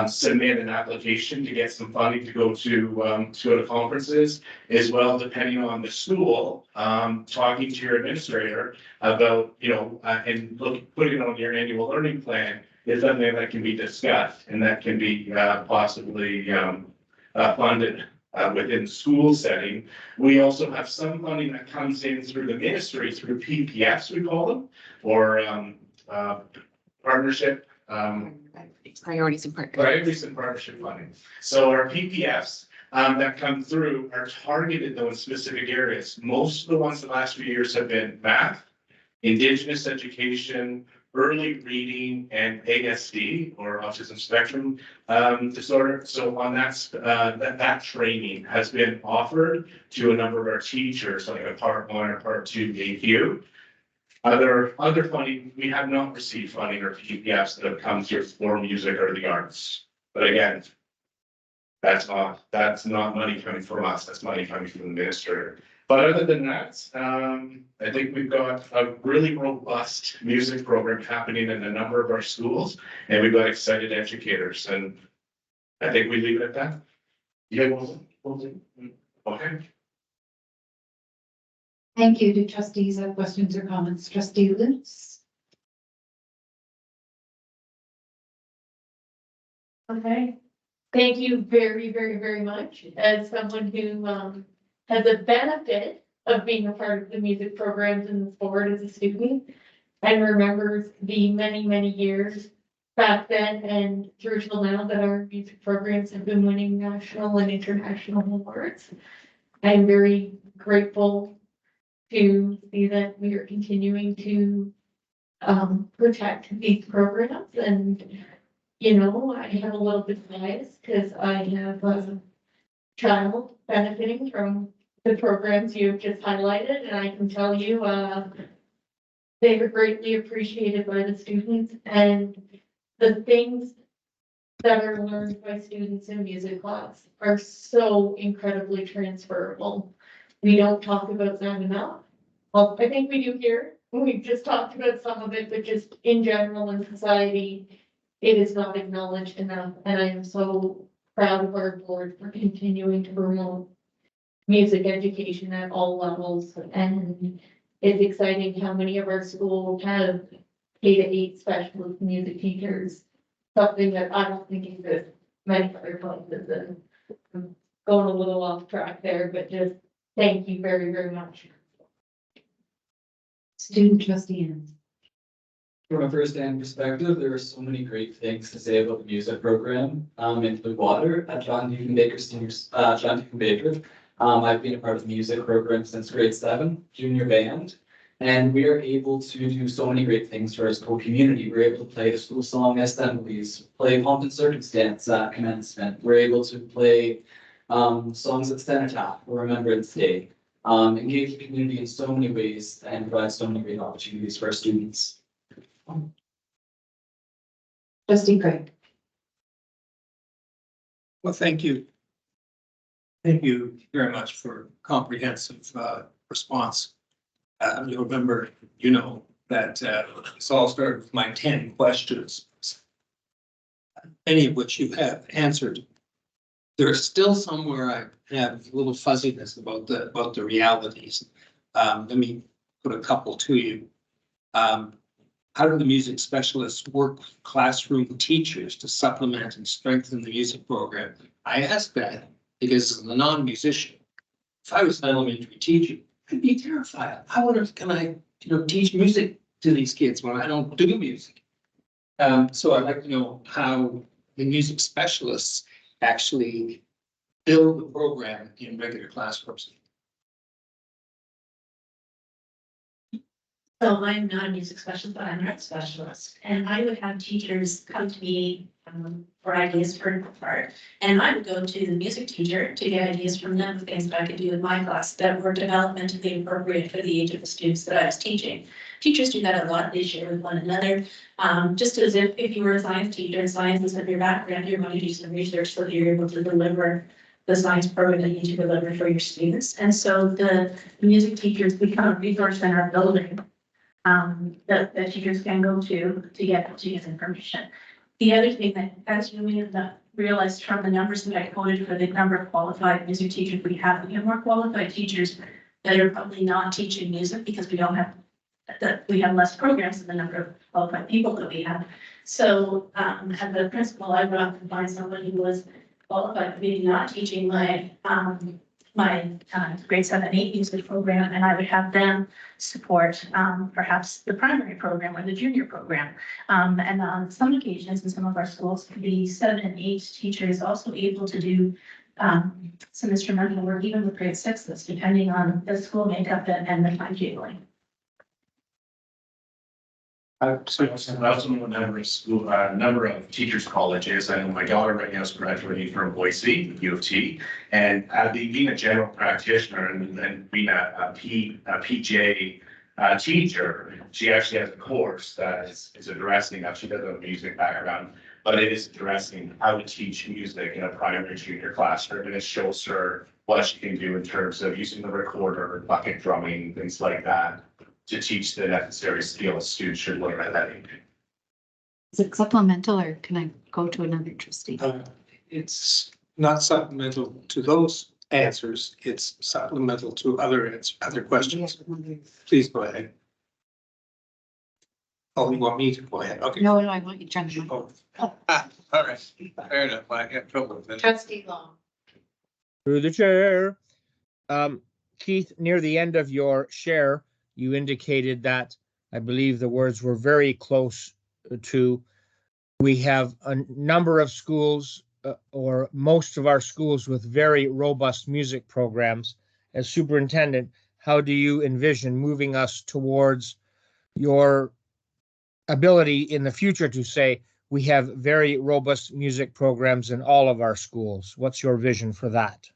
submit an application to get some funding to go to conferences as well, depending on the school, talking to your administrator about, and putting it on your annual learning plan is something that can be discussed and that can be possibly funded within the school setting. We also have some funding that comes in through the ministry, through PPFs, we call them, or partnership. Priorities and partnerships. Priorities and partnership funding. So our PPFs that come through are targeted though in specific areas. Most of the ones the last few years have been math, Indigenous education, early reading and ASD or autism spectrum disorder. So on that training has been offered to a number of our teachers, like a part 1 or part 2 AQ. Other funding, we have not received funding or PPFs that have come through for music or the arts. But again, that's not money coming from us, that's money coming from the minister. But other than that, I think we've got a really robust music program happening in a number of our schools, and we've got excited educators, and I think we leave it at that. Yeah, okay. Thank you. Do trustees have questions or comments? Trustee Lutz? Okay, thank you very, very, very much. As someone who has the benefit of being a part of the music programs in the sport as a student and remembers the many, many years back then and through till now that our music programs have been winning national and international awards. I'm very grateful to see that we are continuing to protect these programs. And, you know, I have a little bit of bias because I have a child benefiting from the programs you've just highlighted, and I can tell you they are greatly appreciated by the students, and the things that are learned by students in music class are so incredibly transferable. We don't talk about that enough. Well, I think we do here. We've just talked about some of it, but just in general in society, it is not acknowledged enough. And I am so proud of our board for continuing to promote music education at all levels. And it's exciting how many of our schools have K-8 specialist music teachers, something that I don't think exists many other places. And I'm going a little off track there, but just thank you very, very much. Student trustee Ann. From a first-hand perspective, there are so many great things to say about the music program in Blue at John Deacon Baker Seniors, John Deacon Baker. I've been a part of the music program since grade 7, junior band, and we are able to do so many great things for our school community. We're able to play the school song assemblies, play Pomp and Circumstance at commencement. We're able to play songs at Cenotaph or Remembrance Day, engage the community in so many ways and provide so many great opportunities for our students. Trustee Craig. Well, thank you. Thank you very much for comprehensive response. You'll remember, you know, that this all started with my 10 questions, any of which you have answered. There's still somewhere I have a little fuzziness about the realities. Let me put a couple to you. How do the music specialists work with classroom teachers to supplement and strengthen the music program? I ask that because as a non-musician, if I was an elementary teacher, I'd be terrified. How on earth can I, teach music to these kids when I don't do music? So I'd like to know how the music specialists actually build the program in regular classrooms. So I'm not a music specialist, but I'm an art specialist, and I would have teachers come to me for ideas for art. And I would go to the music teacher to get ideas from them, things that I could do in my class that were developmentally appropriate for the age of the students that I was teaching. Teachers do that a lot, they share with one another. Just as if you were a science teacher and science is in your background, you're going to do some research so that you're able to deliver the science program that you need to deliver for your students. And so the music teachers become a resource in our building that teachers can go to get information. The other thing that, as you may have realized from the numbers that I quoted for the number of qualified music teachers we have more qualified teachers that are probably not teaching music because we don't have we have less programs than the number of qualified people that we have. So as a principal, I would often find somebody who was qualified but maybe not teaching my grade 7 and 8 music program, and I would have them support perhaps the primary program or the junior program. And on some occasions in some of our schools, the 7 and 8 teacher is also able to do some instrumental work even with grade 6s, depending on the school makeup and the timetabling. So I also know a number of school, number of teachers colleges. I know my daughter right now is graduating from Boise, U of T. And being a general practitioner and then being a PJ teacher, she actually has a course that is addressing, now she doesn't have a music background, but it is addressing how to teach music in a primary junior classroom. And it shows her what she can do in terms of using the recorder, bucket drumming, things like that, to teach the necessary skills students should learn at that age. Is it supplemental or can I go to another trustee? It's not supplemental to those answers, it's supplemental to other questions. Please go ahead. Oh, you want me to go ahead? Okay. No, I want you to jump in. Oh. All right, fair enough. I got trouble with it. Trustee Long. Through the chair. Keith, near the end of your share, you indicated that, I believe the words were very close to, we have a number of schools or most of our schools with very robust music programs. As superintendent, how do you envision moving us towards your ability in the future to say we have very robust music programs in all of our schools? What's your vision for that?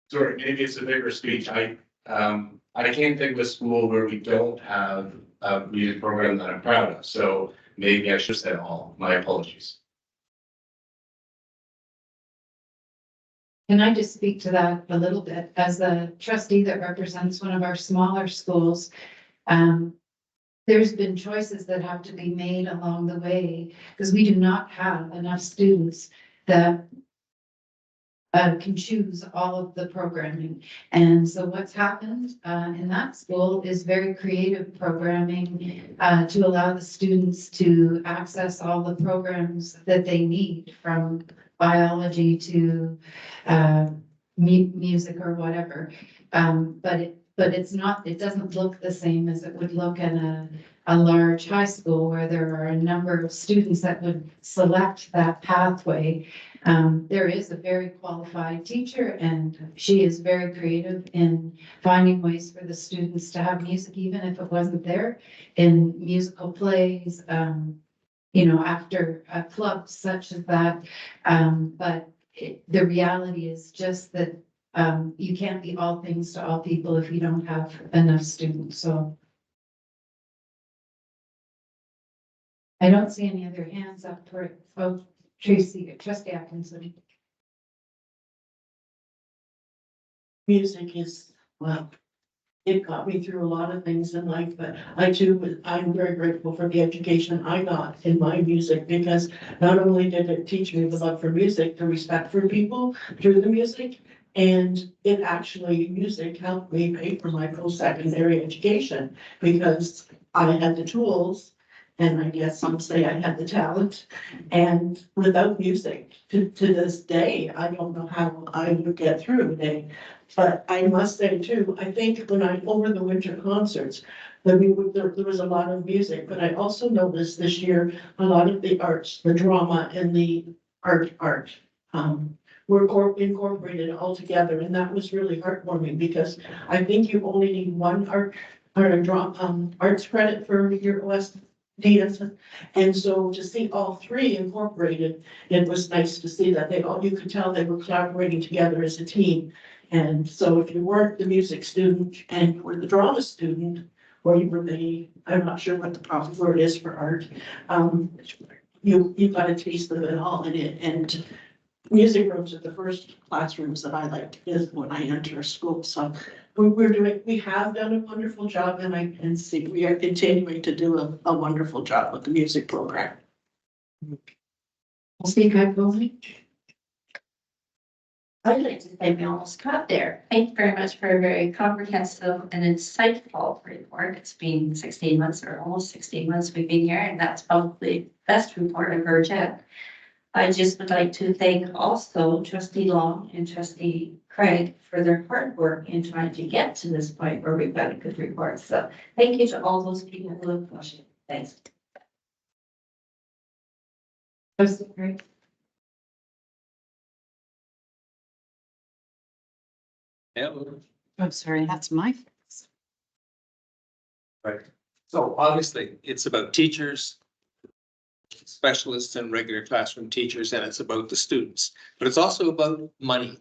Sorry, maybe it's a bigger speech. I can't think of a school where we don't have a music program that I'm proud of. So maybe I should say all. My apologies. Can I just speak to that a little bit? As a trustee that represents one of our smaller schools, there's been choices that have to be made along the way because we do not have enough students that can choose all of the programming. And so what's happened in that school is very creative programming to allow the students to access all the programs that they need, from biology to music or whatever. But it's not, it doesn't look the same as it would look in a large high school where there are a number of students that would select that pathway. There is a very qualified teacher and she is very creative in finding ways for the students to have music, even if it wasn't there, in musical plays, after clubs such as that. But the reality is just that you can't be all things to all people if you don't have enough students. So I don't see any other hands up for it. Oh, Trustee Atkinson. Music is, well, it got me through a lot of things in life, but I'm very grateful for the education I got in my music, because not only did it teach me the love for music, the respect for people through the music, and it actually, music helped me pay for my post-secondary education, because I had the tools, and I guess some say I had the talent, and without music, to this day, I don't know how I would get through a day. But I must say too, I think over the winter concerts, there was a lot of music, but I also noticed this year, a lot of the arts, the drama and the art, were incorporated all together, and that was really heartwarming, because I think you only need one arts credit for your OSDS. And so to see all three incorporated, it was nice to see that you could tell they were collaborating together as a team. And so if you weren't the music student and you were the drama student, or you were I'm not sure what the proper word is for art, you got a taste of it all in it. And music rooms are the first classrooms that I like is when I enter a school. So we have done a wonderful job, and I can see we are continuing to do a wonderful job with the music program. Speak up, Bowley. I'd like to say we almost got there. Thank you very much for a very comprehensive and insightful report. It's been 16 months or almost 16 months we've been here, and that's probably the best report I've heard yet. I just would like to thank also Trustee Long and Trustee Craig for their hard work in trying to get to this point where we've got a good report. So thank you to all those people who have pushed it. Thanks. Trustee Craig. Hello. I'm sorry, that's my Right. So obviously, it's about teachers, specialists and regular classroom teachers, and it's about the students. But it's also about money,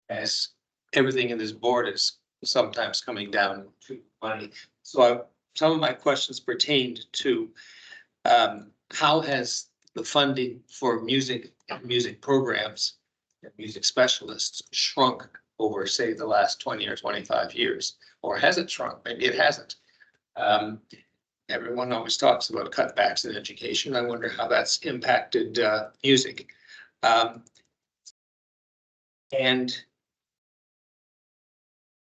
as everything in this board is sometimes coming down to money. So some of my questions pertained to how has the funding for music and music programs and music specialists shrunk over, say, the last 20 or 25 years? Or has it shrunk? Maybe it hasn't. Everyone always talks about cutbacks in education. I wonder how that's impacted music. And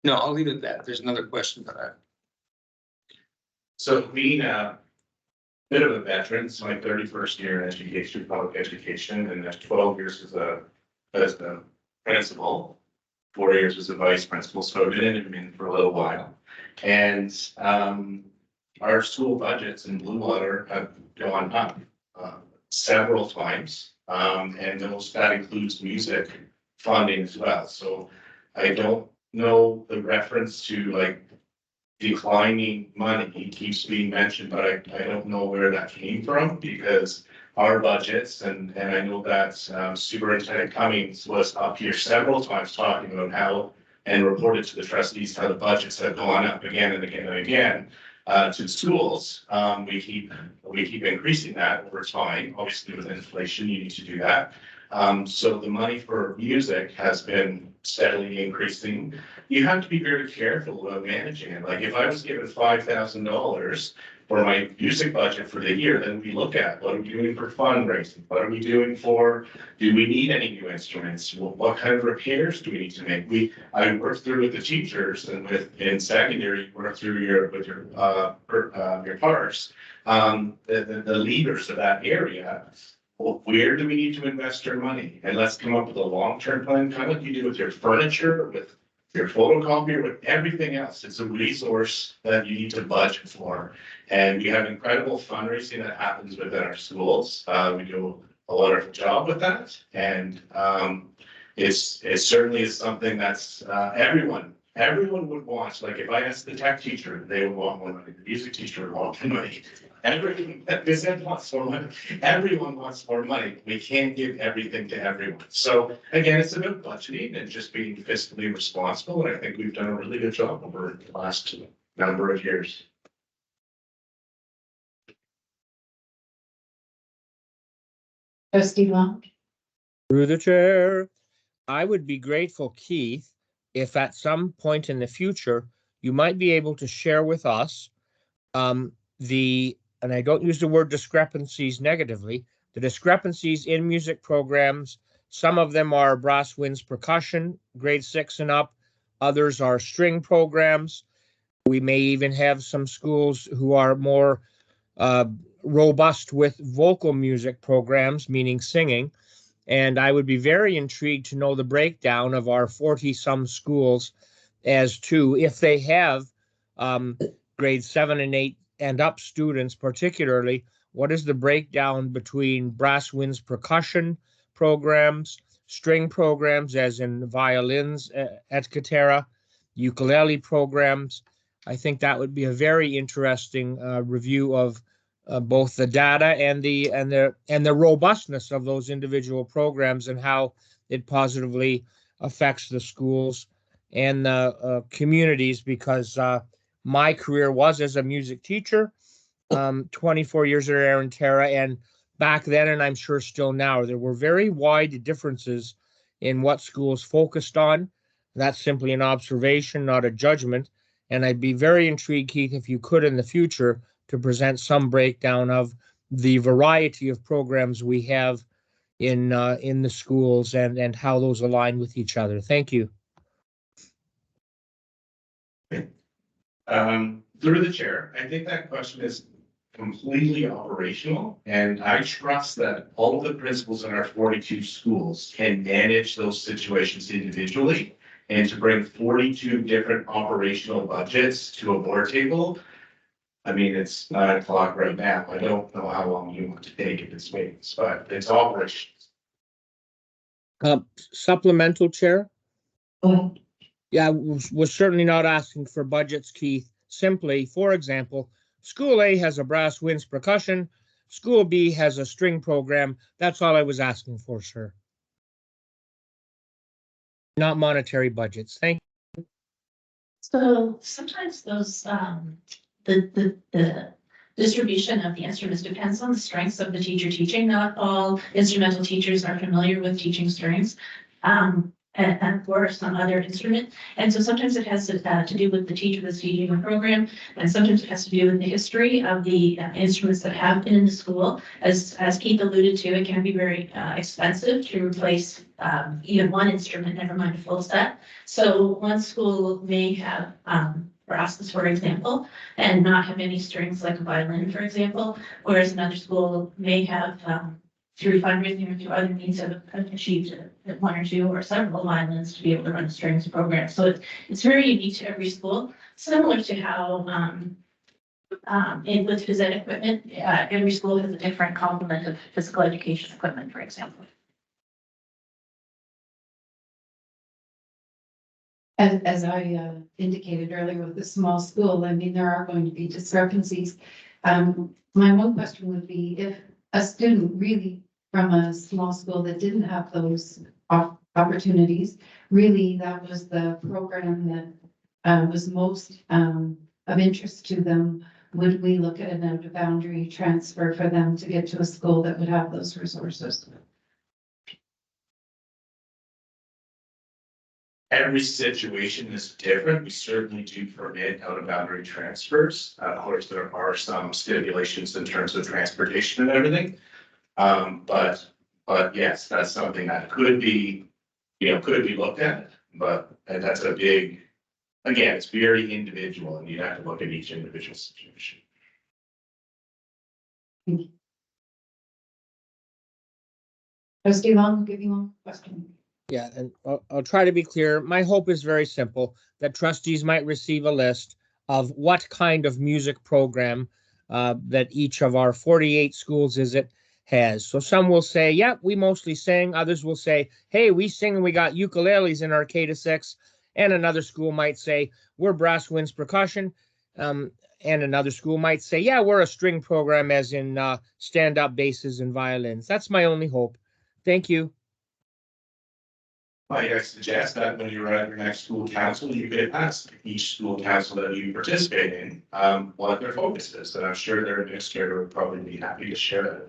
no, I'll leave it at that. There's another question for that. So being a bit of a veteran, it's my 31st year in education, public education, and 12 years as a principal, 4 years as a vice principal, so I've been in admin for a little while. And our school budgets in Blue Water have gone up several times, and that includes music funding as well. So I don't know the reference to like declining money keeps being mentioned, but I don't know where that came from, because our budgets, and I know that Superintendent Cummings was up here several times talking about how, and reported to the trustees how the budgets have gone up again and again and again to the schools. We keep increasing that over time. Obviously with inflation, you need to do that. So the money for music has been steadily increasing. You have to be very careful about managing it. Like if I was given $5,000 for my music budget for the year, then we look at what are we doing for fundraising? What are we doing for, do we need any new instruments? What kind of repairs do we need to make? I work through with the teachers, and in secondary, you work through your PARs, the leaders of that area. Well, where do we need to invest our money? And let's come up with a long-term plan, kind of like you do with your furniture, with your photocopier, with everything else. It's a resource that you need to budget for. And we have incredible fundraising that happens within our schools. We do a wonderful job with that. And it certainly is something that's everyone would want. Like if I asked the tech teacher, they would want more money. The music teacher would want more money. Everyone wants more money. Everyone wants more money. We can't give everything to everyone. So again, it's about budgeting and just being fiscally responsible. And I think we've done a really good job over the last number of years. Trustee Long? Through the chair, I would be grateful, Keith, if at some point in the future, you might be able to share with us and I don't use the word discrepancies negatively, the discrepancies in music programs. Some of them are brass winds percussion, grade 6 and up. Others are string programs. We may even have some schools who are more robust with vocal music programs, meaning singing. And I would be very intrigued to know the breakdown of our 40-some schools as to if they have grade 7 and 8 and up students, particularly, what is the breakdown between brass winds percussion programs, string programs, as in violins et cetera, ukulele programs. I think that would be a very interesting review of both the data and the robustness of those individual programs and how it positively affects the schools and the communities, because my career was as a music teacher, 24 years at Aaron Terra, and back then, and I'm sure still now, there were very wide differences in what schools focused on. That's simply an observation, not a judgment. And I'd be very intrigued, Keith, if you could in the future, to present some breakdown of the variety of programs we have in the schools and how those align with each other. Thank you. Through the chair, I think that question is completely operational, and I trust that all of the principals in our 42 schools can manage those situations individually, and to bring 42 different operational budgets to a board table. I mean, it's 9 o'clock right now. I don't know how long you want to take in this meeting, but it's operations. Supplemental chair? Go ahead. Yeah, was certainly not asking for budgets, Keith. simply, for example, School A has a brass winds percussion, School B has a string program. That's all I was asking for, sir. Not monetary budgets. Thank you. So sometimes those, the distribution of the instruments depends on the strengths of the teacher teaching. Not all instrumental teachers are familiar with teaching strings. And or some other instrument. And so sometimes it has to do with the teacher that's teaching the program, and sometimes it has to do with the history of the instruments that have been in the school. As Keith alluded to, it can be very expensive to replace even one instrument, never mind a full set. So one school may have brasses, for example, and not have any strings like a violin, for example, whereas another school may have through fundraising or through other means have achieved one or two or several violins to be able to run a strings program. So it's very unique to every school, similar to how with phys ed equipment, every school has a different complement of physical education equipment, for example. As I indicated earlier with the small school, I mean, there are going to be discrepancies. My one question would be if a student really from a small school that didn't have those opportunities, really that was the program that was most of interest to them, would we look at an out-of-boundary transfer for them to get to a school that would have those resources? Every situation is different. We certainly do permit out-of-boundary transfers. Of course, there are some stipulations in terms of transportation and everything. But yes, that's something that could be looked at, but that's a big, again, it's very individual and you have to look at each individual situation. Trustee Long, give you one question. Yeah, and I'll try to be clear. My hope is very simple, that trustees might receive a list of what kind of music program that each of our 48 schools has. So some will say, yeah, we mostly sing. Others will say, hey, we sing and we got ukuleles in our K-6. And another school might say, we're brass winds percussion. And another school might say, yeah, we're a string program as in stand-up basses and violins. That's my only hope. Thank you. I suggest that when you're at your next school council, you could ask each school council that you participate in, what their focus is, and I'm sure their administrator would probably be happy to share that.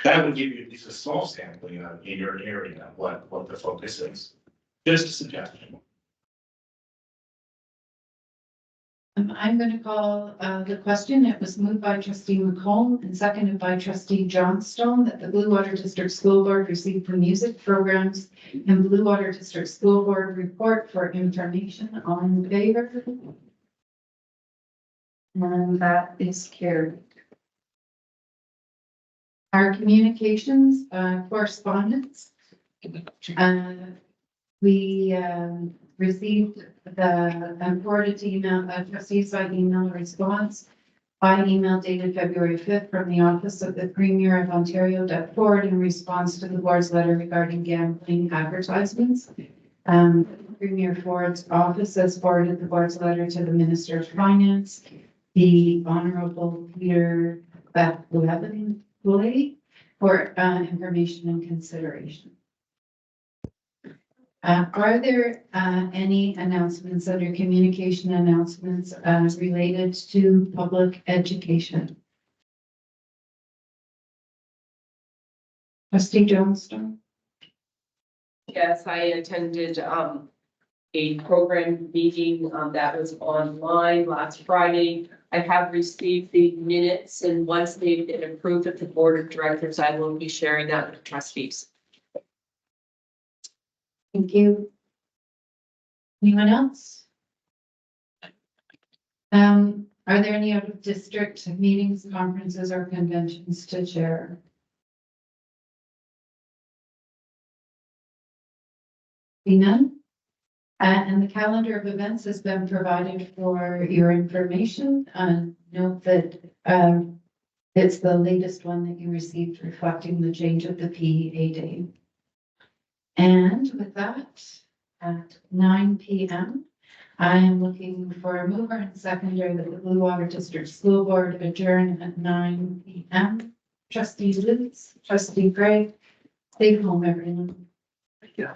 That would give you at least a small sampling in your area, what the focus is. Just a suggestion. I'm going to call the question. It was moved by trustee McComb and seconded by trustee Johnstone that the Blue Water District School Board receive for music programs and Blue Water District School Board report for information on favor. And that is carried. Our communications, correspondence. We received the forwarded email, trustees by email response by email dated February 5th from the Office of the Premier of Ontario that forward in response to the board's letter regarding gambling advertisements. Premier Ford's office has forwarded the board's letter to the Minister of Finance, the Honorable Peter Levin for information and consideration. Are there any announcements under communication announcements related to public education? Trustee Johnstone? Yes, I attended a program meeting that was online last Friday. I have received the minutes, and once they've been approved at the board of directors, I will be sharing that with trustees. Thank you. Anyone else? Are there any out of district meetings, conferences, or conventions to chair? See none? And the calendar of events has been provided for your information. Note that it's the latest one that you received reflecting the change of the PEA date. And with that, at 9 p.m., I am looking for a mover and seconder that the Blue Water District School Board adjourn at 9 p.m. Trustee Lutz, trustee Gray, stay home, everyone. Yeah.